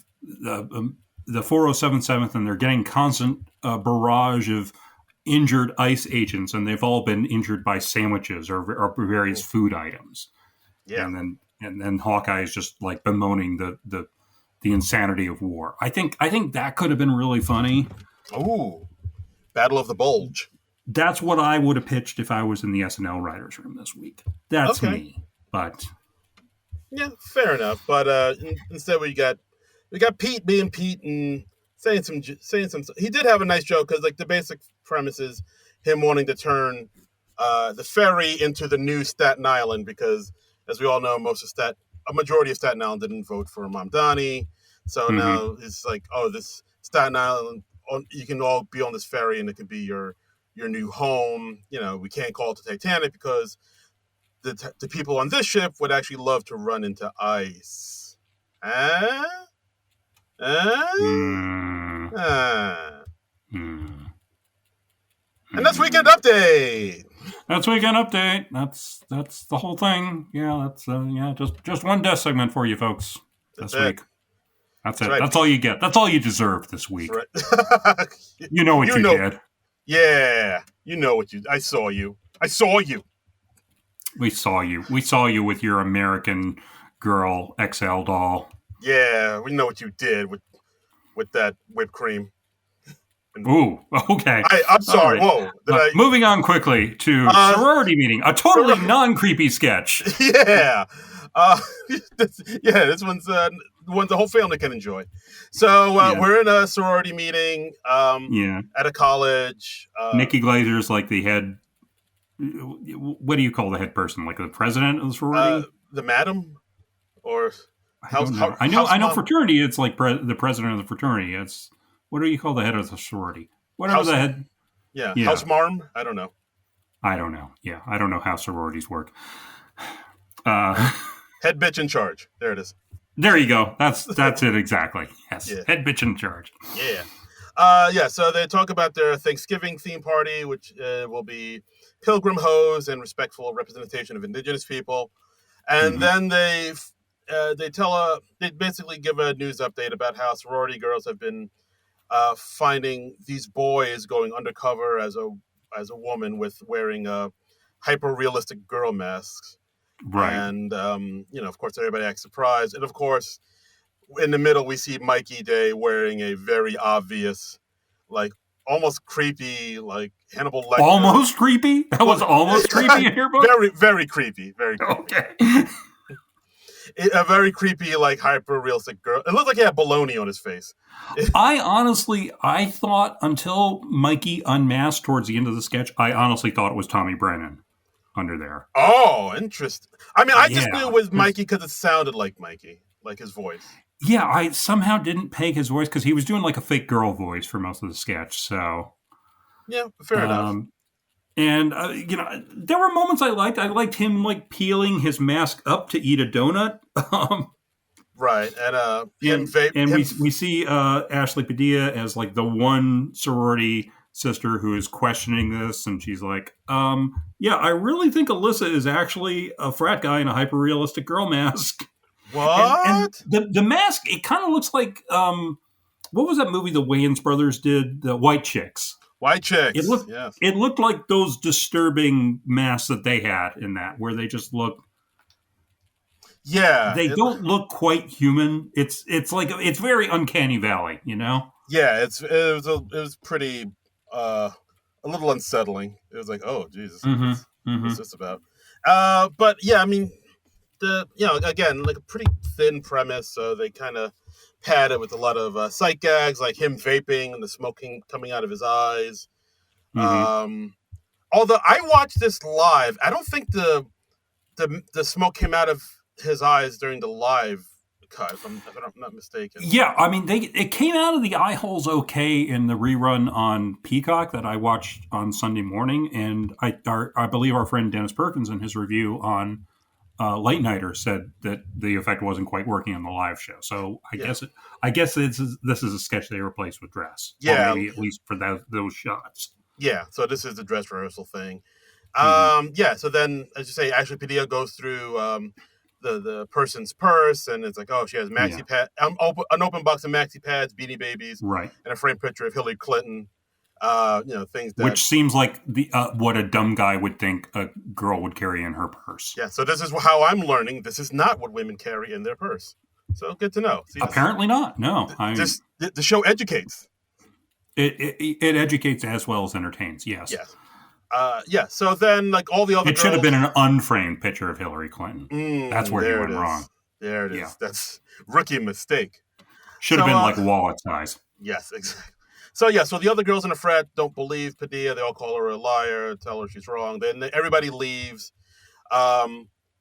4077th, and they're getting constant barrage of injured ICE agents, and they've all been injured by sandwiches or various food items. Yeah, and then Hawkeye is just like bemoaning the insanity of war. I think that could have been really funny. Ooh, Battle of the Bulge. That's what I would have pitched if I was in the SNL writers' room this week. That's me. But yeah, fair enough. But instead, we got Pete being Pete and saying some. He did have a nice joke because like the basic premise is him wanting to turn the ferry into the new Staten Island because, as we all know, a majority of Staten Island didn't vote for Mamdani. So now it's like, oh, this Staten Island, you can all be on this ferry and it could be your new home. We can't call it the Titanic because the people on this ship would actually love to run into ice. And that's Weekend Update. That's Weekend Update. That's the whole thing. Yeah, that's just one death segment for you folks this week. That's it. Right. That's all you get. That's all you deserve this week. Right. You know what you did. Yeah, you know what you. I saw you. We saw you. We saw you with your American Girl XL doll. Yeah, we know what you did with that whipped cream. Ooh, okay. I'm sorry. Right. Whoa. Moving on quickly to sorority meeting, a totally non-creepy sketch. Yeah. This one's one the whole family can enjoy. So we're in a sorority meeting at a college. Nikki Glaser is like the head. What do you call the head person? Like the president of the sorority? The madam? Or I know fraternity, it's like the president of the fraternity. It's... What do you call the head of the sorority? Whatever the head. Yeah. House marm? I don't know. Yeah, I don't know how sororities work. Head bitch in charge. There it is. There you go. That's it exactly. Yes. Yeah. Head bitch in charge. Yeah. So they talk about their Thanksgiving theme party, which will be pilgrim hose and respectful representation of indigenous people. And then they basically give a news update about how sorority girls have been finding these boys going undercover as a woman with wearing hyper realistic girl masks, right? And of course, everybody acts surprised, and of course, in the middle we see Mikey Day wearing a very obvious, like almost creepy, like Hannibal Lecter. Almost creepy? That was almost creepy in your book. Very, very creepy. Very creepy. Okay. A very creepy, like hyper realistic girl. It looked like he had baloney on his face. I thought until Mikey unmasked towards the end of the sketch, I honestly thought it was Tommy Brennan under there. Oh, interesting. I mean, I just knew it was Mikey because it sounded like Mikey, like his voice. Yeah, I somehow didn't peg his voice because he was doing like a fake girl voice for most of the sketch. So, Yeah, fair enough. um, and there were moments I liked. I liked him like peeling his mask up to eat a donut. Right, and him and vape and him. we see Ashley Padilla as like the one sorority sister who is questioning this, and she's like, "Yeah, I really think Alyssa is actually a frat guy in a hyper realistic girl mask." And What? the mask, it kind of looks like what was that movie the Wayans brothers did, the White Chicks. White It chicks. looked Yes. it looked like those disturbing masks that they had in that, where they just look Yeah. they don't look quite human. It's like it's very uncanny valley, you know. Yeah. It was pretty a little unsettling. It was like, oh Jesus, Mm-hmm. Mm-hmm. what's this about? But yeah, I mean, again, like a pretty thin premise, so they kind of pad it with a lot of sight gags, like him vaping and the smoking coming out of his eyes. Mm-hmm. Although I watched this live, I don't think the smoke came out of his eyes during the live cut, if I'm not mistaken. Yeah, I mean, it came out of the eye holes okay in the rerun on Peacock that I watched on Sunday morning, and I believe our friend Dennis Perkins in his review on Late Nighter said that the effect wasn't quite working on the live show. So Yeah, I guess this is a sketch they replaced with dress, or yeah, maybe at least for those shots. yeah. So this is the dress rehearsal thing. Mm-hmm. Yeah. So then, as you say, Ashley Padilla goes through the person's purse, and it's like, oh, she has Yeah, maxi pad, an open box of maxi pads, Beanie Babies, right. and a framed picture of Hillary Clinton. Things that. Which seems like the what a dumb guy would think a girl would carry in her purse. Yeah. So this is how I'm learning. This is not what women carry in their purse. So good to know. See, Apparently not. No, the show educates. it educates as well as entertains. Yes. Yes. Yeah. So then, like all the other It girls, should have been an unframed picture of Hillary Clinton. That's where he there it went is. wrong. There it is. Yeah. That's rookie mistake. Should have been like wallet size. Yes, exactly. So yeah, so the other girls in the frat don't believe Padilla. They all call her a liar, tell her she's wrong. Then everybody leaves.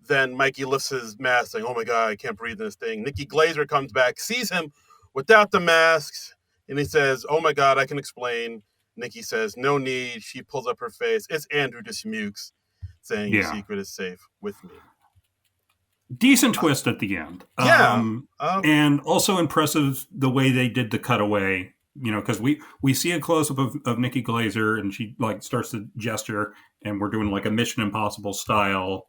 Then Mikey lifts his mask, saying, "Oh my God, I can't breathe in this thing." Nikki Glaser comes back, sees him without the masks, and he says, "Oh my God, I can explain." Nikki says, "No need." She pulls up her face. It's Andrew Dismukes, saying, "Your Yeah. secret is safe with me." Decent twist at the end. Yeah. And also impressive the way they did the cutaway. You know, because we see a close up of Nikki Glaser, and she like starts to gesture, and we're doing like a Mission Impossible style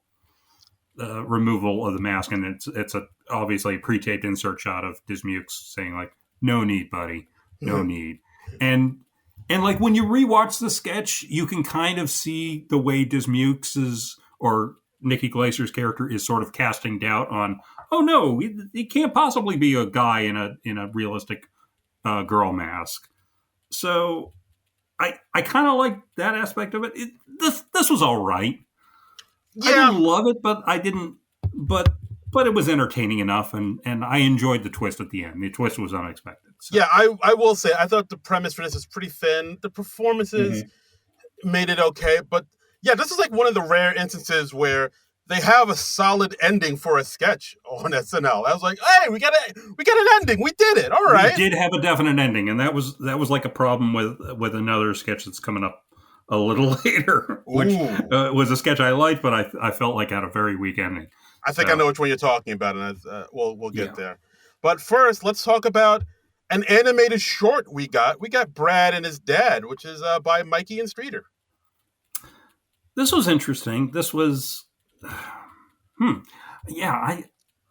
removal of the mask, and it's a obviously pre-taped insert shot of Dismukes saying like, "No need, buddy, no need," and like when you rewatch the sketch, you can kind of see the way Dismukes or Nikki Glaser's character is sort of casting doubt on, oh no, he can't possibly be a guy in a realistic girl mask. So I kind of like that aspect of it. This was all right. I Yeah. didn't love it, but I didn't. But it was entertaining enough, and I enjoyed the twist at the end. The twist was unexpected. So. Yeah, I will say I thought the premise for this is pretty thin. The performances made it okay, but yeah, this is like one of the rare instances where they have a solid ending for a sketch on SNL. I was like, hey, we got an ending. We did it. All right. We did have a definite ending, and that was like a problem with another sketch that's coming up a little later, which was a sketch I liked, but I felt like had a very weak ending. I think I know which one you're talking about, and we'll get there. But first, let's talk about an animated short we got. We got Brad and His Dad, which is by Mikey and Streeter. This was interesting. This was, yeah,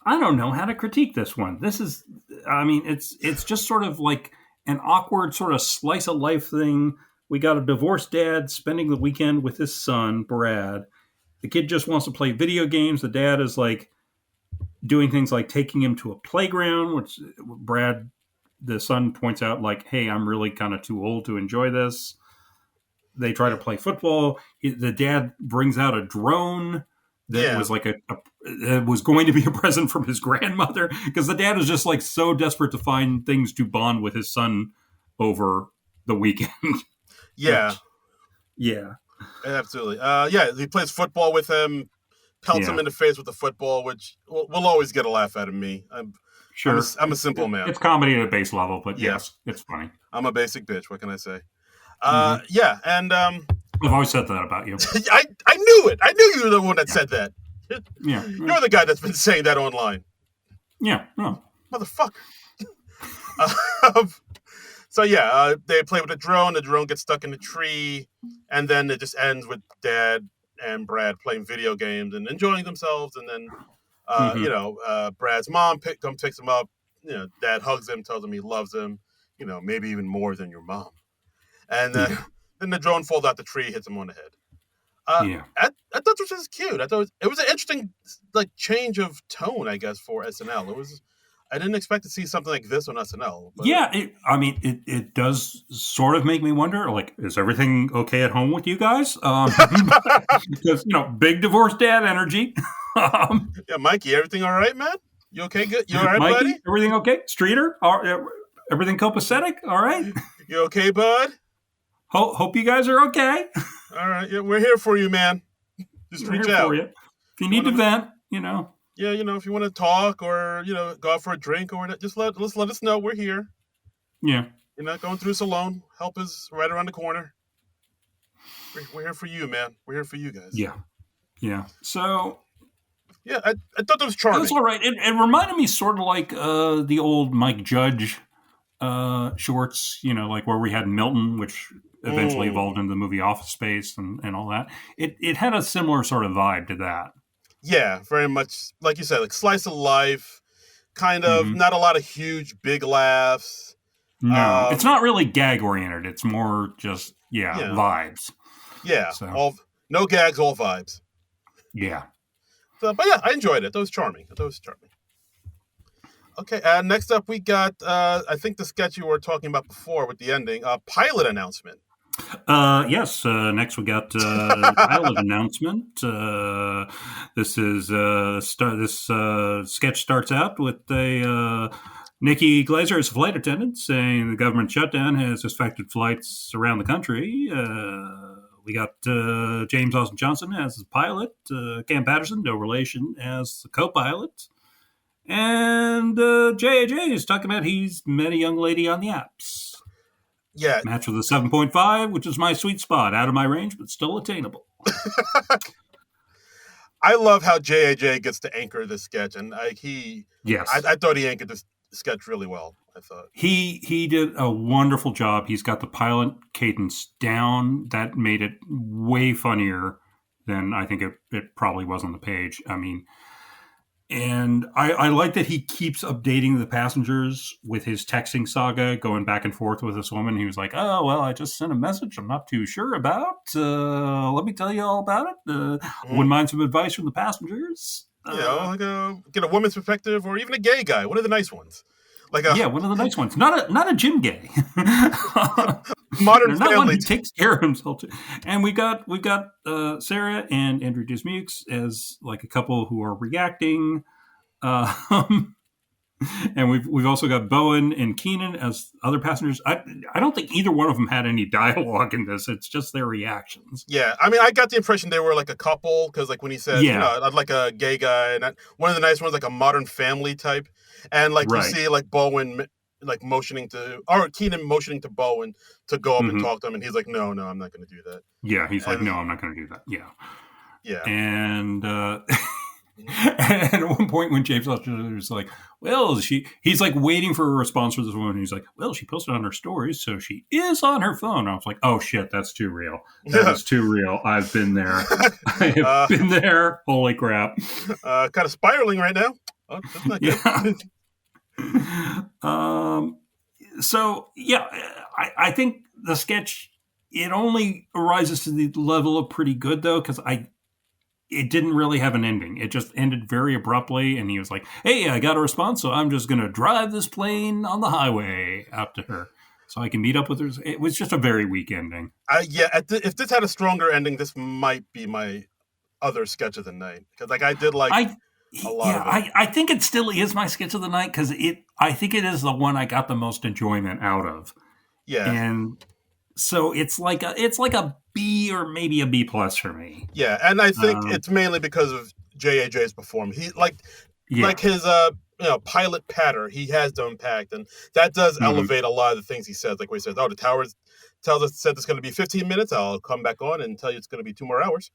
I don't know how to critique this one. This is, I mean, it's just sort of like an awkward sort of slice of life thing. We got a divorced dad spending the weekend with his son, Brad. The kid just wants to play video games. The dad is like doing things like taking him to a playground, which Brad, the son, points out like, hey, I'm really kind of too old to enjoy this. They try to play football. The dad brings out a drone that was like it was going to be a present from his grandmother, because the dad is just like so desperate to find things to bond with his son over the weekend. Yeah. Yeah. Absolutely. He plays football with him, pelts him in the face with the football, which will always get a laugh out of me. Sure. I'm a simple man. It's comedy at a base level, but Yeah. yes, it's funny. I'm a basic bitch. What can I say? Mm-hmm. Yeah, and I've always said that about you. I knew it. I knew you were the one that said that. Yeah. You're the guy that's been saying that online. Yeah. No. Motherfucker. So yeah, they play with the drone. The drone gets stuck in the tree, and then it just ends with Dad and Brad playing video games and enjoying themselves. And then, Brad's mom picks him up. Dad hugs him, tells him he loves him. Maybe even more than your mom. And then the drone falls out the tree, hits him on the head. I thought this was cute. I thought it was an interesting change of tone, I guess, for SNL. I didn't expect to see something like this on SNL. But yeah, it does sort of make me wonder, is everything okay at home with you guys? Because, big divorced dad energy. Yeah, Mikey, everything all right, man? You okay? Good? You all right, Mikey, buddy? Everything okay? Streeter, everything copacetic? All right? You okay, bud? Hope you guys are okay. All right, yeah, we're here for you, man. Just reach out. For you. If you need to vent, Yeah, if you want to talk or, go out for a drink or whatever, just let us know we're here. Yeah. You're not going through this alone. Help is right around the corner. We're here for you, man. We're here for you guys. Yeah. Yeah. So... Yeah, I thought that was charming. It was all right. It reminded me sort of like the old Mike Judge shorts, where we had Milton, which eventually evolved into the movie Office Space and all that. It had a similar sort of vibe to that. Yeah, very much. Like you said, like slice of life, kind of, not a lot of huge, big laughs. No, it's not really gag-oriented. It's more just, vibes. Yeah, so. No gags, all vibes. Yeah. But yeah, I enjoyed it. That was charming. Okay, next up we got, I think the sketch you were talking about before with the ending, pilot announcement. Yes. Next we got pilot announcement. This is this sketch starts out with a Nikki Glaser as a flight attendant saying the government shutdown has affected flights around the country. We got James Austin Johnson as the pilot, Cam Patterson, no relation, as the co-pilot, and J.A.J. is talking about he's met a young lady on the apps. Yeah. Match with a 7.5, which is my sweet spot, out of my range, but still attainable. I love how J.A.J. gets to anchor this sketch, and I thought he anchored this sketch really well. I thought he did a wonderful job. He's got the pilot cadence down. That made it way funnier than I think it probably was on the page. I mean, and I like that he keeps updating the passengers with his texting saga, going back and forth with this woman. He was like, "Oh, well, I just sent a message I'm not too sure about. Let me tell you all about it. Wouldn't mind some advice from the passengers." Get a woman's perspective or even a gay guy. One of the nice ones. One of the nice ones. Not a gym gay. Modern not family. One who takes care of himself. And we got Sarah and Andrew Dismukes as like a couple who are reacting. And we've also got Bowen and Keenan as other passengers. I don't think either one of them had any dialogue in this. It's just their reactions. Yeah, I mean, I got the impression they were like a couple because, like, when he said, I'd like a gay guy, and one of the nice ones, like a Modern Family type, and you see like Bowen motioning to, or Keenan motioning to Bowen to go up and talk to him, and he's like, no, I'm not going to do that. Yeah, he's like, no, I'm not going to do that. Yeah, and. And at one point when James was like, well, he's like waiting for a response from this woman. He's like, well, she posted on her stories, so she is on her phone. I was like, oh shit, that's too real. That is too real. I've been there. I have been there. Holy crap. Kind of spiraling right now. Oh, that's not good. So yeah, I think the sketch, it only rises to the level of pretty good though, because it didn't really have an ending. It just ended very abruptly, and he was like, hey, I got a response, so I'm just going to drive this plane on the highway out to her so I can meet up with her. It was just a very weak ending. If this had a stronger ending, this might be my other sketch of the night. Because I did like a lot of it. I think it still is my sketch of the night, because I think it is the one I got the most enjoyment out of. Yeah. And so it's like a B or maybe a B plus for me. Yeah, and I think it's mainly because of J.A.J.'s performance. He like his pilot patter he has to unpack, and that does Mhm. elevate a lot of the things he says. Like where he says, "Oh, the towers said it's going to be 15 minutes. I'll come back on and tell you it's going to be 2 more hours,"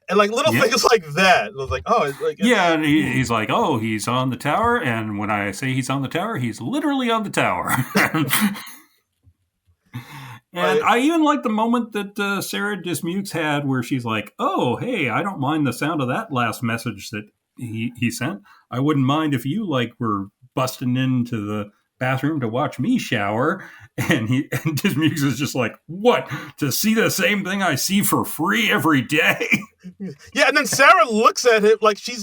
and like little Yeah. things like that. It was like, oh, Yeah, it's. and he's like, "Oh, he's on the tower," and when I say he's on the tower, he's literally on the tower. And Like, I even like the moment that Sarah Dismukes had where she's like, "Oh, hey, I don't mind the sound of that last message that he sent. I wouldn't mind if you like were busting into the bathroom to watch me shower." And Dismukes is just like, "What? To see the same thing I see for free every day?" yeah, and then Sarah looks at him like she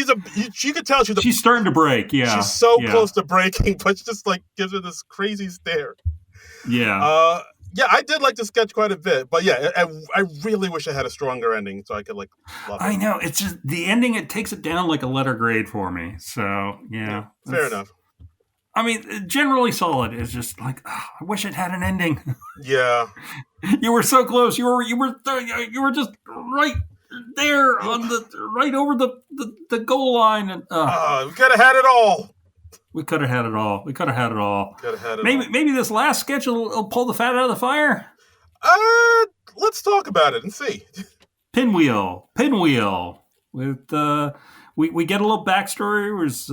could tell She's starting to break. she's Yeah, so yeah, close to breaking, but she just like gives her this crazy stare. yeah. Uh, yeah, I did like the sketch quite a bit, but yeah, I really wish I had a stronger ending so I could like love it. I know. It's just the ending. It takes it down like a letter grade for me. So Yeah, yeah, fair that's. enough. I mean, generally solid. It's just like I wish it had an ending. Yeah, You were so close. You were just right there on the right over the goal line, and we could have had it all. we could have had it all. We could have had it all. Could have had it all. Maybe this last sketch will pull the fat out of the fire. Uh, let's talk about it and see. Pinwheel. With we get a little backstory. Was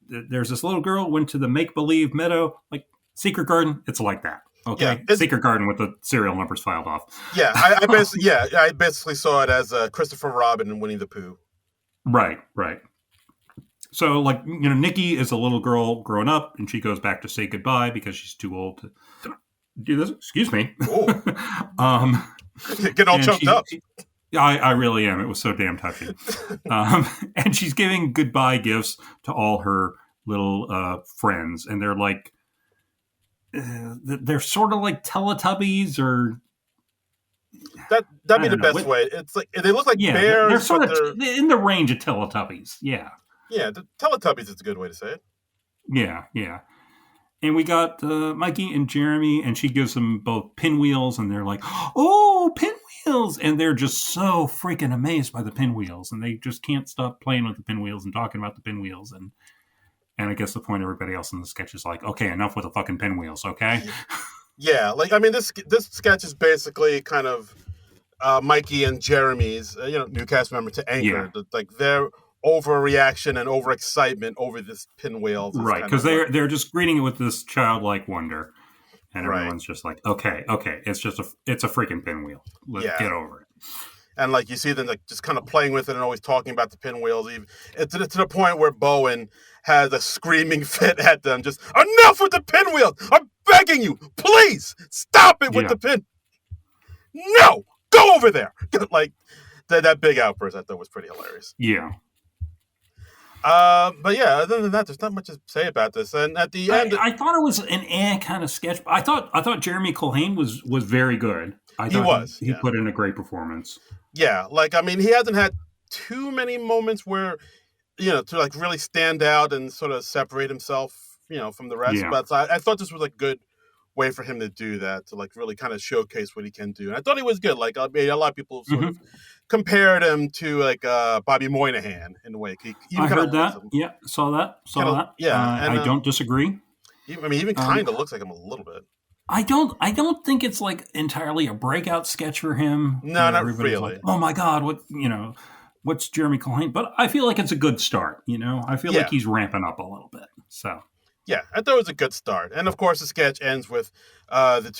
there's this little girl went to the make believe meadow, like Secret Garden. It's like that. Yeah, Okay, Secret Garden with the serial numbers filed off. yeah. I basically saw it as Christopher Robin and Winnie the Pooh. Right, right. So, like, Nikki is a little girl growing up, and she goes back to say goodbye because she's too old to do this. Excuse me. Oh, um, getting all choked up. I really am. It was so damn touching. And she's giving goodbye gifts to all her little friends, and they're like, they're sort of like Teletubbies, or That'd be I the don't know. best way. It's like they look like Yeah, they're bears, sort but of they're in the range of Teletubbies. Yeah, the Teletubbies is a good way to say it. yeah, yeah. And we got Mikey and Jeremy, and she gives them both pinwheels, and they're like, "Oh, pinwheels!" And they're just so freaking amazed by the pinwheels, and they just can't stop playing with the pinwheels and talking about the pinwheels. And I guess the point everybody else in the sketch is like, "Okay, enough with the fucking pinwheels, okay?" Yeah, like I mean, this sketch is basically kind of Mikey and Jeremy's new cast member to Yeah, Anchor. Like their overreaction and overexcitement over this pinwheels is right. kind Because of what. they're just greeting it with this childlike wonder, and Right. everyone's just like, "Okay, okay, it's a freaking pinwheel. Let's Yeah. get over it." And like you see them like just kind of playing with it and always talking about the pinwheels, even to the point where Bowen has a screaming fit at them. Just enough with the pinwheels! I'm begging you, please stop it with Yeah, the pin. No, go over there. Like that big outburst, I thought was pretty hilarious. yeah. But yeah, other than that, there's not much to say about this. And at the end, I thought it was an kind of sketch. I thought Jeremy Culhane was very good. I he thought was, he yeah, put in a great performance. yeah. Like I mean, he hasn't had too many moments where to like really stand out and sort of separate himself, from the rest. Yeah. But I thought this was a good way for him to do that, to like really kind of showcase what he can do. And I thought he was good. Like I mean, a lot of people sort Hmm. of compared him to like Bobby Moynihan in a way. He I even kind of heard looks that. Yeah, saw that. Saw kind of that. yeah, and I don't disagree. even Um, kind of looks like him a little bit. I don't think it's like entirely a breakout sketch for him. No, not Everybody's like, really. "Oh my god, what's Jeremy Culhane?" But I feel like it's a good start. I feel like Yeah. he's ramping up a little bit. So Yeah, I thought it was a good start, and of course the sketch ends with the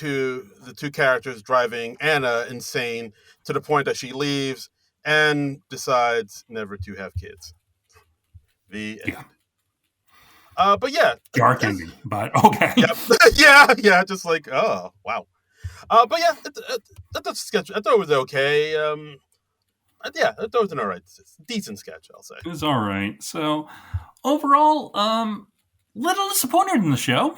two characters driving Anna insane to the point that she leaves and decides never to have kids. The end. yeah, But yeah, dark this, ending. But okay. yeah, yeah, just like oh wow. But yeah, I thought sketch. I thought it was okay. Yeah, I thought it was an alright, decent sketch. I'll say. It was all right. So overall, little disappointed in the show.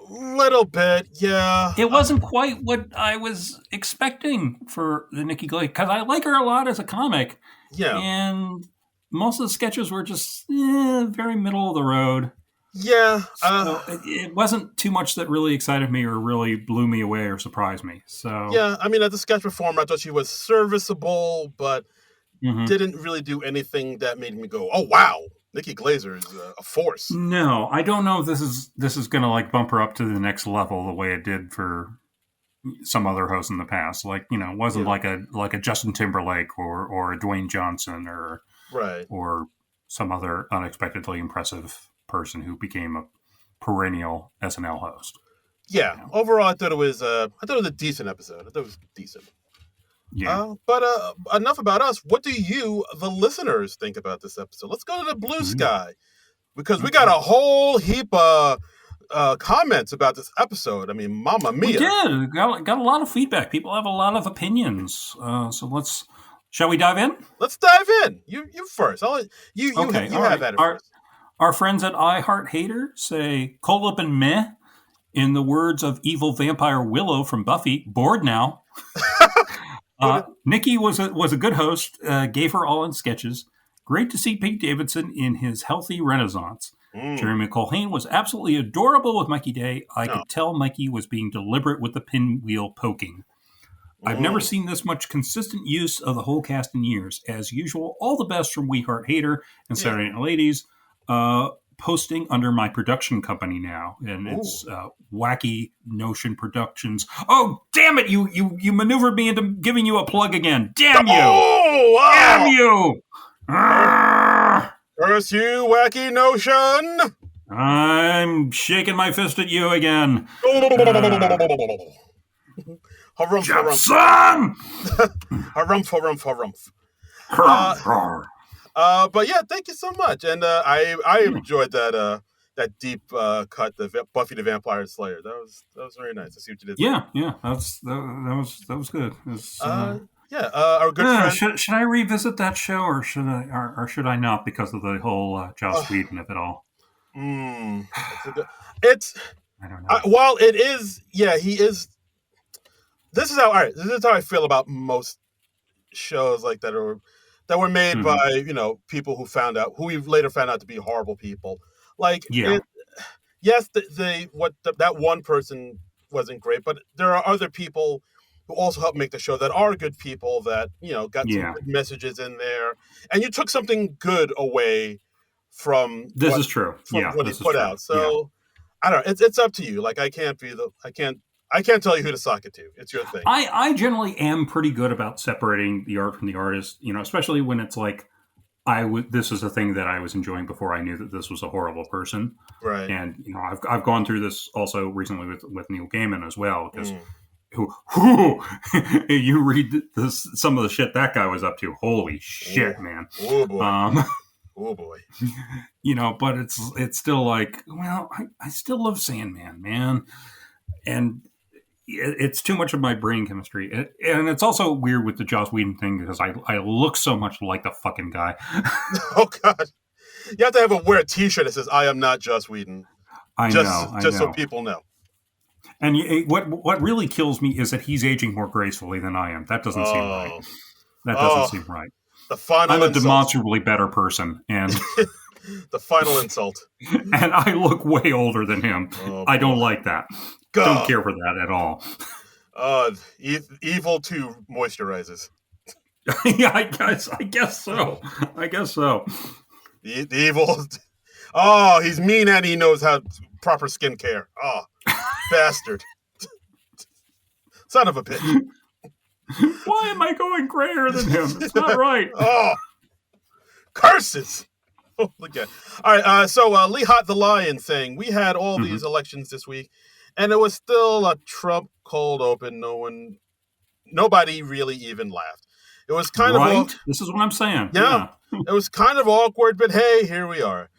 Little bit, yeah. It wasn't quite what I was expecting for the Nikki Glaser, because I like her a lot as a comic, Yeah, and most of the sketches were just very middle of the road. yeah. So it wasn't too much that really excited me or really blew me away or surprised me. So Yeah, I mean, as a sketch performer, I thought she was serviceable, but mhm. didn't really do anything that made me go, "Oh wow!" Nikki Glaser is a force. No, I don't know if this is going to like bump her up to the next level the way it did for some other hosts in the past. Like, it wasn't like a Justin Timberlake or a Dwayne Johnson or some other unexpectedly impressive person who became a perennial SNL host. Yeah, overall, I thought it was a decent episode. I thought it was decent. Yeah. But enough about us. What do you, the listeners, think about this episode? Let's go to the blue sky, because we got a whole heap of comments about this episode. I mean, mamma mia. We did. Got a lot of feedback. People have a lot of opinions. Shall we dive in? Let's dive in. You first. You have at it first. Our friends at I Heart Hater say, cold up and meh. In the words of evil vampire Willow from Buffy, bored now. Nikki was a good host, gave her all in sketches. Great to see Pete Davidson in his healthy renaissance. Jeremy Colhane was absolutely adorable with Mikey Day. I could tell Mikey was being deliberate with the pinwheel poking. I've never seen this much consistent use of the whole cast in years. As usual, all the best from We Heart Hater and Saturday Night Ladies. Posting under my production company now, and it's Wacky Notion Productions. Oh, damn it! You maneuvered me into giving you a plug again. Damn you! Damn you! Curse you, Wacky Notion! I'm shaking my fist at you again. Jackson! Harumph. But yeah, thank you so much, and I enjoyed that deep cut, the Buffy the Vampire Slayer. That was very nice. I see what you did. Yeah, that was good. Our good friend. Should I revisit that show, or should I not, because of the whole Joss Whedon of it all? It's I don't know. While it is, he is. This is how I feel about most shows like that were made by people who we later found out to be horrible people. Like, yes, that one person wasn't great, but there are other people who also helped make the show that are good people that got some good messages in there, and you took something good away from this is true. What he put out. So I don't know. It's up to you. Like, I can't tell you who to sock it to. It's your thing. I generally am pretty good about separating the art from the artist, especially when it's like this is a thing that I was enjoying before I knew that this was a horrible person. Right. And I've gone through this also recently with Neil Gaiman as well, because you read some of the shit that guy was up to. Holy shit, man. Oh boy. Oh boy. But it's still like, well, I still love Sandman, man. And it's too much of my brain chemistry. And it's also weird with the Joss Whedon thing, because I look so much like the fucking guy. Oh, God. You have to wear a t-shirt that says, I am not Joss Whedon. I know. So people know. And what really kills me is that he's aging more gracefully than I am. That doesn't seem right. That doesn't seem right. The final I'm a insult. demonstrably better person. And the final insult. And I look way older than him. I don't like that. God. Don't care for that at all. Evil 2 moisturizes. Yeah, I guess so. The evil. Oh, he's mean and he knows how proper skincare. Oh, bastard. Son of a bitch. Why am I going grayer than him? It's not right. Oh, curses. Oh, look at. All right. So Lee Hot the Lion saying, we had all these elections this week, and it was still a Trump cold open. Nobody really even laughed. It was kind of this is what I'm saying. Yeah. It was kind of awkward, but hey, here we are.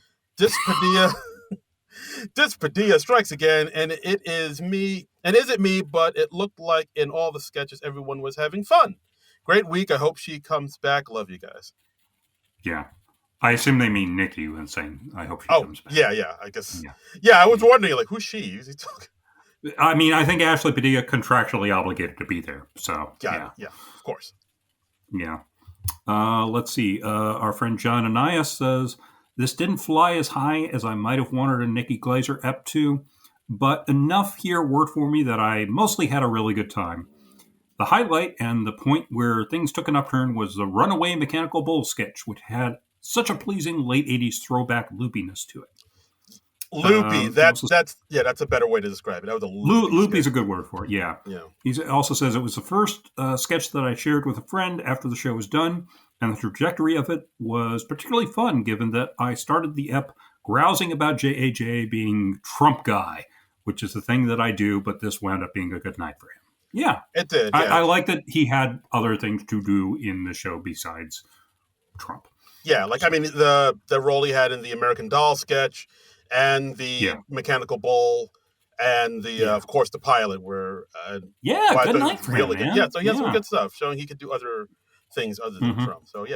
Padilla strikes again, and it is me. And is it me? But it looked like in all the sketches, everyone was having fun. Great week. I hope she comes back. Love you guys. Yeah. I assume they mean Nikki when saying, I hope she comes back. Yeah. I guess. Yeah, I was wondering, like, who's she? I mean, I think Ashley Padilla contractually obligated to be there. So, yeah, of course. Yeah. Let's see. Our friend John Ananias says, this didn't fly as high as I might have wanted a Nikki Glaser ep to, but enough here worked for me that I mostly had a really good time. The highlight and the point where things took an upturn was the Runaway Mechanical Bull sketch, which had such a pleasing late 80s throwback loopiness to it. Loopy. That's a better way to describe it. That was a loopy is a good word for it. Yeah. Yeah. He also says it was the first sketch that I shared with a friend after the show was done, and the trajectory of it was particularly fun, given that I started the ep grousing about JAJ being Trump guy, which is the thing that I do, but this wound up being a good night for him. Yeah, it did. Yeah. I like that he had other things to do in the show besides Trump. Yeah, like I mean the role he had in the American Doll sketch. And the mechanical bull, and the of course the pilot were good night for him, man. Yeah, so he had some good stuff, showing he could do other things other than Trump. So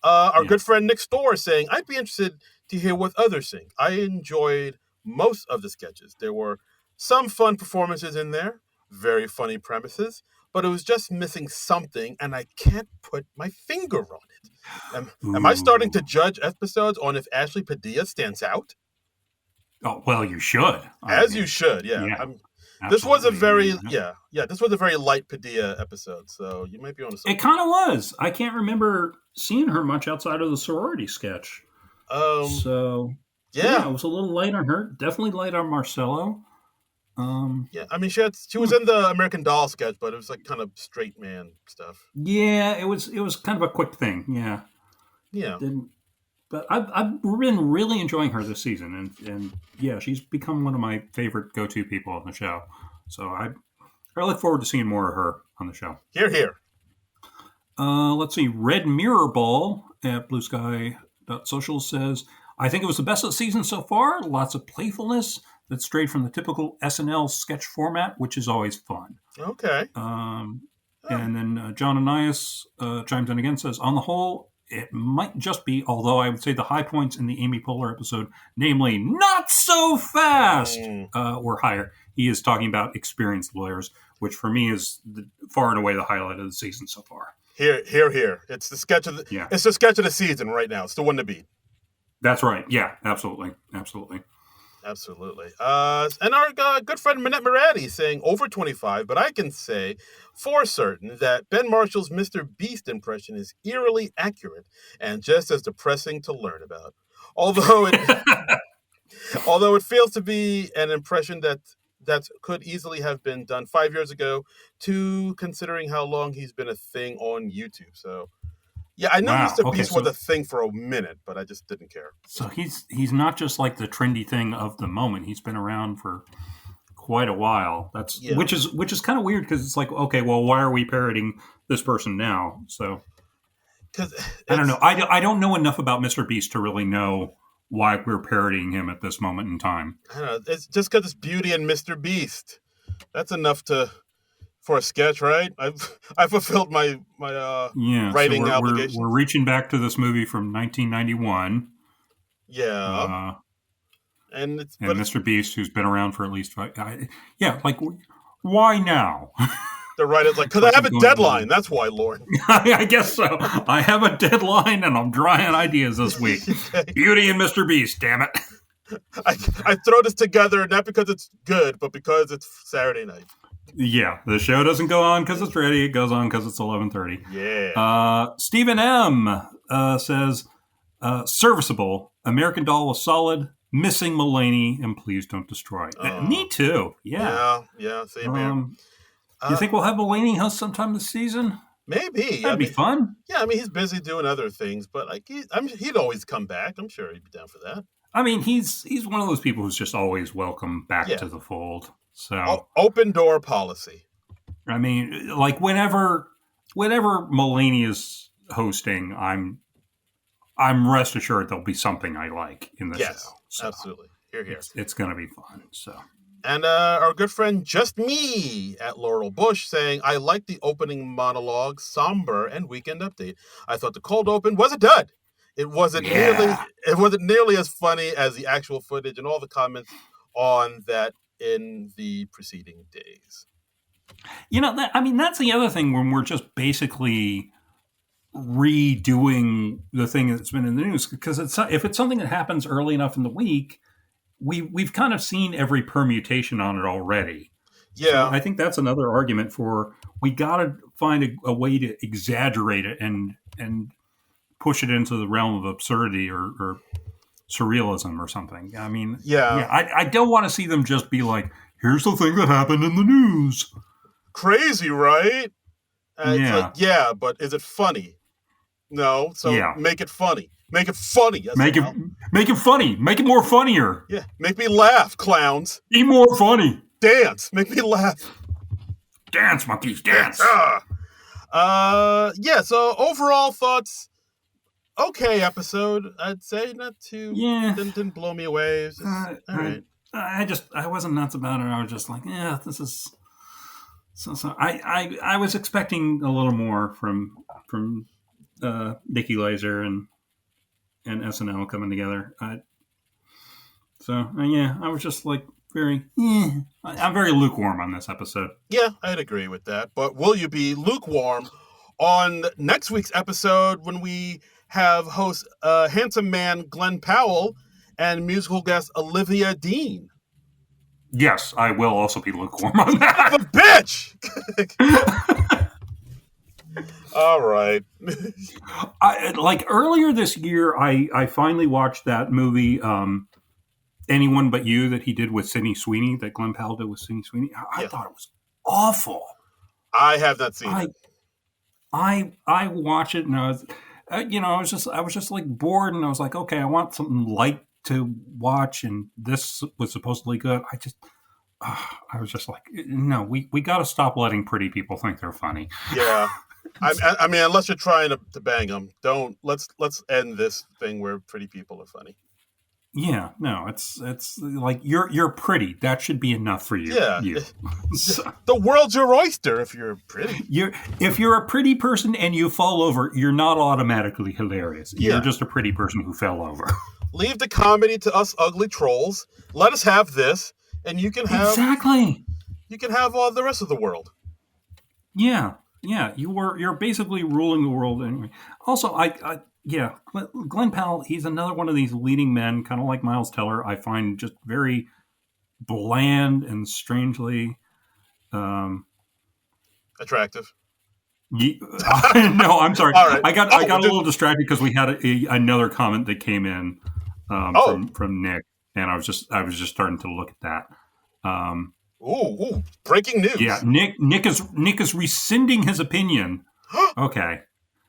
our good friend Nick Storr saying, I'd be interested to hear what others think. I enjoyed most of the sketches. There were some fun performances in there, very funny premises, but it was just missing something, and I can't put my finger on it. Am I starting to judge episodes on if Ashley Padilla stands out? Oh, well, you should. You should, yeah. This was a very, this was a very light Padilla episode, so you might be on to something. It kind of was. I can't remember seeing her much outside of the sorority sketch. It was a little light on her. Definitely light on Marcelo. I mean, she was in the American Doll sketch, but it was like kind of straight man stuff. Yeah, it was kind of a quick thing. Yeah. But I've been really enjoying her this season, and she's become one of my favorite go-to people on the show. So I look forward to seeing more of her on the show. Hear, hear. Let's see. Red Mirror Ball at bluesky.social says, I think it was the best of the season so far. Lots of playfulness that strayed from the typical SNL sketch format, which is always fun. Okay. And then John Ananias chimes in again, says, on the whole, it might just be, although I would say the high points in the Amy Poehler episode, namely not so fast, were higher. He is talking about experienced lawyers, which for me is far and away the highlight of the season so far. Here. It's the sketch of it's the sketch of the season right now. It's the one to beat. That's right. Yeah, absolutely. And our good friend Minette Moretti saying over 25, but I can say for certain that Ben Marshall's Mr. Beast impression is eerily accurate and just as depressing to learn about. Although it feels to be an impression that could easily have been done 5 years ago, to considering how long he's been a thing on YouTube. So yeah, I know Mr. Beast was a thing for a minute, but I just didn't care. So he's not just like the trendy thing of the moment. He's been around for quite a while. Which is kind of weird, because it's like, okay, well, why are we parroting this person now? So I don't know. I don't know enough about Mr. Beast to really know why we're parodying him at this moment in time. I don't know. It's just because it's beauty and Mr. Beast. That's enough for a sketch, right? I've fulfilled my writing obligations. We're reaching back to this movie from 1991. Yeah. And Mr. Beast, who's been around for at least why now? The writer's like, because I have a deadline. That's why, Lord. I guess so. I have a deadline, and I'm drawing ideas this week. Okay. Beauty and Mr. Beast, damn it. I throw this together not because it's good, but because it's Saturday night. Yeah, the show doesn't go on because it's ready. It goes on because it's 11:30. Yeah. Stephen M. Says, serviceable. American Doll was solid. Missing Mulaney, and please don't destroy. Me too. Yeah. Yeah. Same here. You think we'll have Mulaney host sometime this season? Maybe. That'd be fun. Yeah, I mean, he's busy doing other things, but like he'd always come back. I'm sure he'd be down for that. I mean, he's one of those people who's just always welcome back to the fold. So open door policy. I mean, like whenever Mulaney is hosting, I'm rest assured there'll be something I like in the show. So absolutely. Here. It's going to be fun. So. And our good friend Just Me at Laurel Bush saying, I like the opening monologue, Somber, and Weekend Update. I thought the cold open was a dud. It wasn't nearly as funny as the actual footage and all the comments on that in the preceding days. You know, that's the other thing when we're just basically redoing the thing that's been in the news, because if it's something that happens early enough in the week, we've kind of seen every permutation on it already. Yeah. So I think that's another argument for we got to find a way to exaggerate it and push it into the realm of absurdity or surrealism or something. I mean, Yeah. I don't want to see them just be like, here's the thing that happened in the news. Crazy, right? And it's Yeah. like, yeah, but is it funny? No, so Yeah. make it funny. Make it funny. Make it funny. Make it more funnier. Yeah, make me laugh, clowns. Be more funny. Dance. Make me laugh. Dance, monkeys, dance. Yeah, so overall thoughts, okay episode, I'd say. Not too, didn't blow me away. It was just, all right. I wasn't nuts about it. I was just like, yeah, this is so. I was expecting a little more from Nikki Glaser and SNL coming together. I was just like I'm very lukewarm on this episode. Yeah, I'd agree with that. But will you be lukewarm on next week's episode when we have host handsome man Glenn Powell and musical guest Olivia Dean? Yes, I will also be lukewarm on that. The bitch! All right. Like earlier this year, I finally watched that movie, Anyone But You, that he did with Sydney Sweeney, that Glenn Powell did with Sydney Sweeney. I thought it was awful. I have not seen it. I watched it and I was, I was just like bored, and I was like, okay, I want something light to watch, and this was supposedly good. I was just like, no, we got to stop letting pretty people think they're funny. Yeah. I mean, unless you're trying to bang them, let's end this thing where pretty people are funny. Yeah, no, it's like you're pretty. That should be enough for you. Yeah, So, the world's your oyster if you're pretty. If you're a pretty person and you fall over, you're not automatically hilarious. You're just a pretty person who fell over. Leave the comedy to us ugly trolls. Let us have this, and you can have You can have all the rest of the world. Yeah, you're basically ruling the world anyway. Also, Glenn Powell, he's another one of these leading men, kind of like Miles Teller. I find just very bland and strangely attractive. No, I'm sorry. Right. I got a little distracted because we had another comment that came in from Nick, and I was just starting to look at that. Ooh, breaking news. Yeah, Nick is rescinding his opinion. Okay.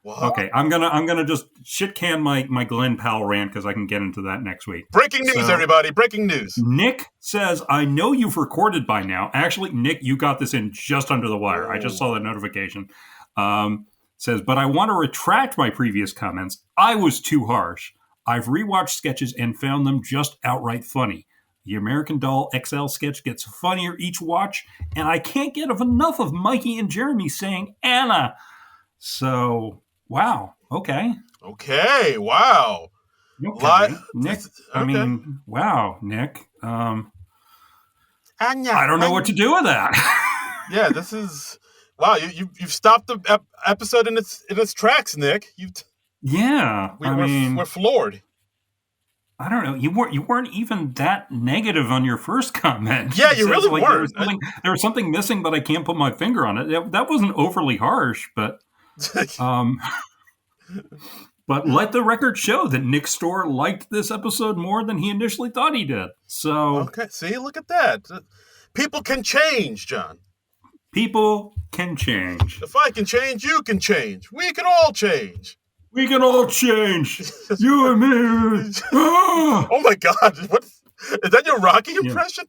What? Okay, I'm gonna just shit can my Glenn Powell rant because I can get into that next week. Breaking news, everybody! Breaking news. Nick says, "I know you've recorded by now." Actually, Nick, you got this in just under the wire. I just saw that notification. Says, but I want to retract my previous comments. I was too harsh. I've rewatched sketches and found them just outright funny. The American Doll XL sketch gets funnier each watch, and I can't get enough of Mikey and Jeremy saying Anna. So. Wow. Okay. Wow. Okay. Nick. I mean, wow, Nick. I don't know what to do with that. Yeah, this is wow. You've stopped the episode in its tracks, Nick. We're floored. I don't know. You weren't even that negative on your first comment. Yeah, you really weren't. There was something missing, but I can't put my finger on it. That wasn't overly harsh, but. But let the record show that Nick Storr liked this episode more than he initially thought he did. So okay, see, look at that. People can change, John. People can change. If I can change, you can change. We can all change. We can all change. You and me. Oh my God! What is that? Your Rocky impression?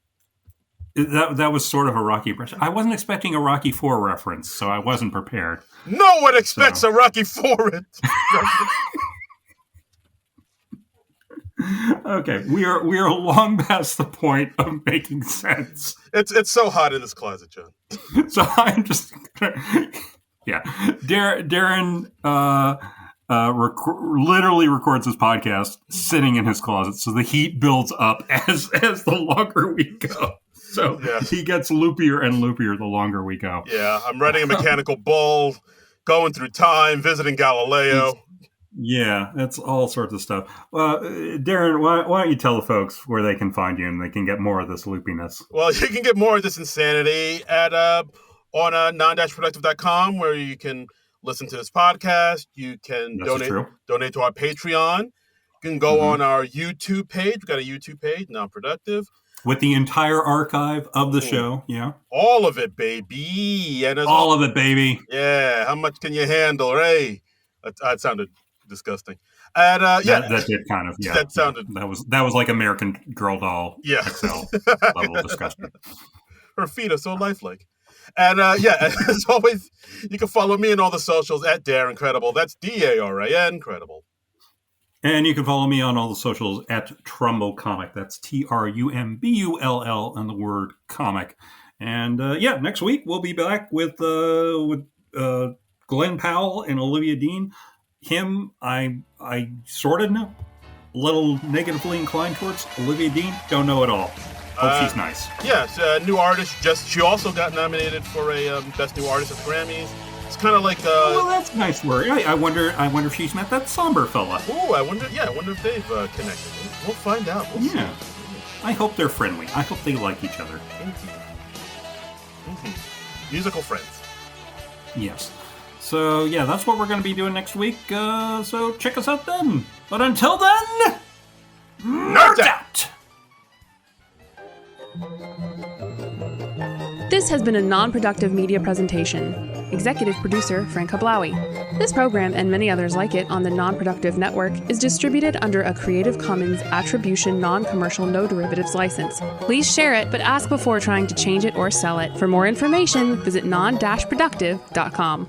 That was sort of a Rocky impression. I wasn't expecting a Rocky IV reference, so I wasn't prepared. No one expects a Rocky IV reference. Okay, we are long past the point of making sense. It's so hot in this closet, John. So I'm just Darren literally records his podcast sitting in his closet, so the heat builds up as the longer we go. So he gets loopier and loopier the longer we go. Yeah, I'm running a mechanical bull, going through time, visiting Galileo. Yeah, that's all sorts of stuff. Darren, why don't you tell the folks where they can find you and they can get more of this loopiness? Well, you can get more of this insanity at on non-productive.com, where you can listen to this podcast. You can donate to our Patreon. You can go on our YouTube page. We've got a YouTube page, Non-Productive. With the entire archive of the show, yeah. All of it, baby. And all of it, baby. Yeah. How much can you handle, Ray? That sounded disgusting. And that did kind of, yeah. That sounded. That was like American Girl doll XL level disgusting. Her feet are so lifelike. And as always, you can follow me on all the socials at Darren Credible. That's DARAN Credible. And you can follow me on all the socials at Trumbull Comic. That's TRUMBULL and the word comic. And next week we'll be back with Glenn Powell and Olivia Dean. Him, I sort of know. A little negatively inclined towards Olivia Dean. Don't know at all. Hope she's nice. Yes, new artist. She also got nominated for a Best New Artist at the Grammys. It's kind of like. Well, that's nice work. I wonder if she's met that somber fella. Oh, I wonder if they've connected. We'll find out. We'll see. I hope they're friendly. I hope they like each other. Musical friends. Yes. So that's what we're going to be doing next week. So check us out then. But until then, nerd out. This has been a non-productive media presentation. Executive producer, Frank Hablawi. This program and many others like it on the Non-Productive Network is distributed under a Creative Commons Attribution Non-Commercial No Derivatives license. Please share it, but ask before trying to change it or sell it. For more information, visit non-productive.com.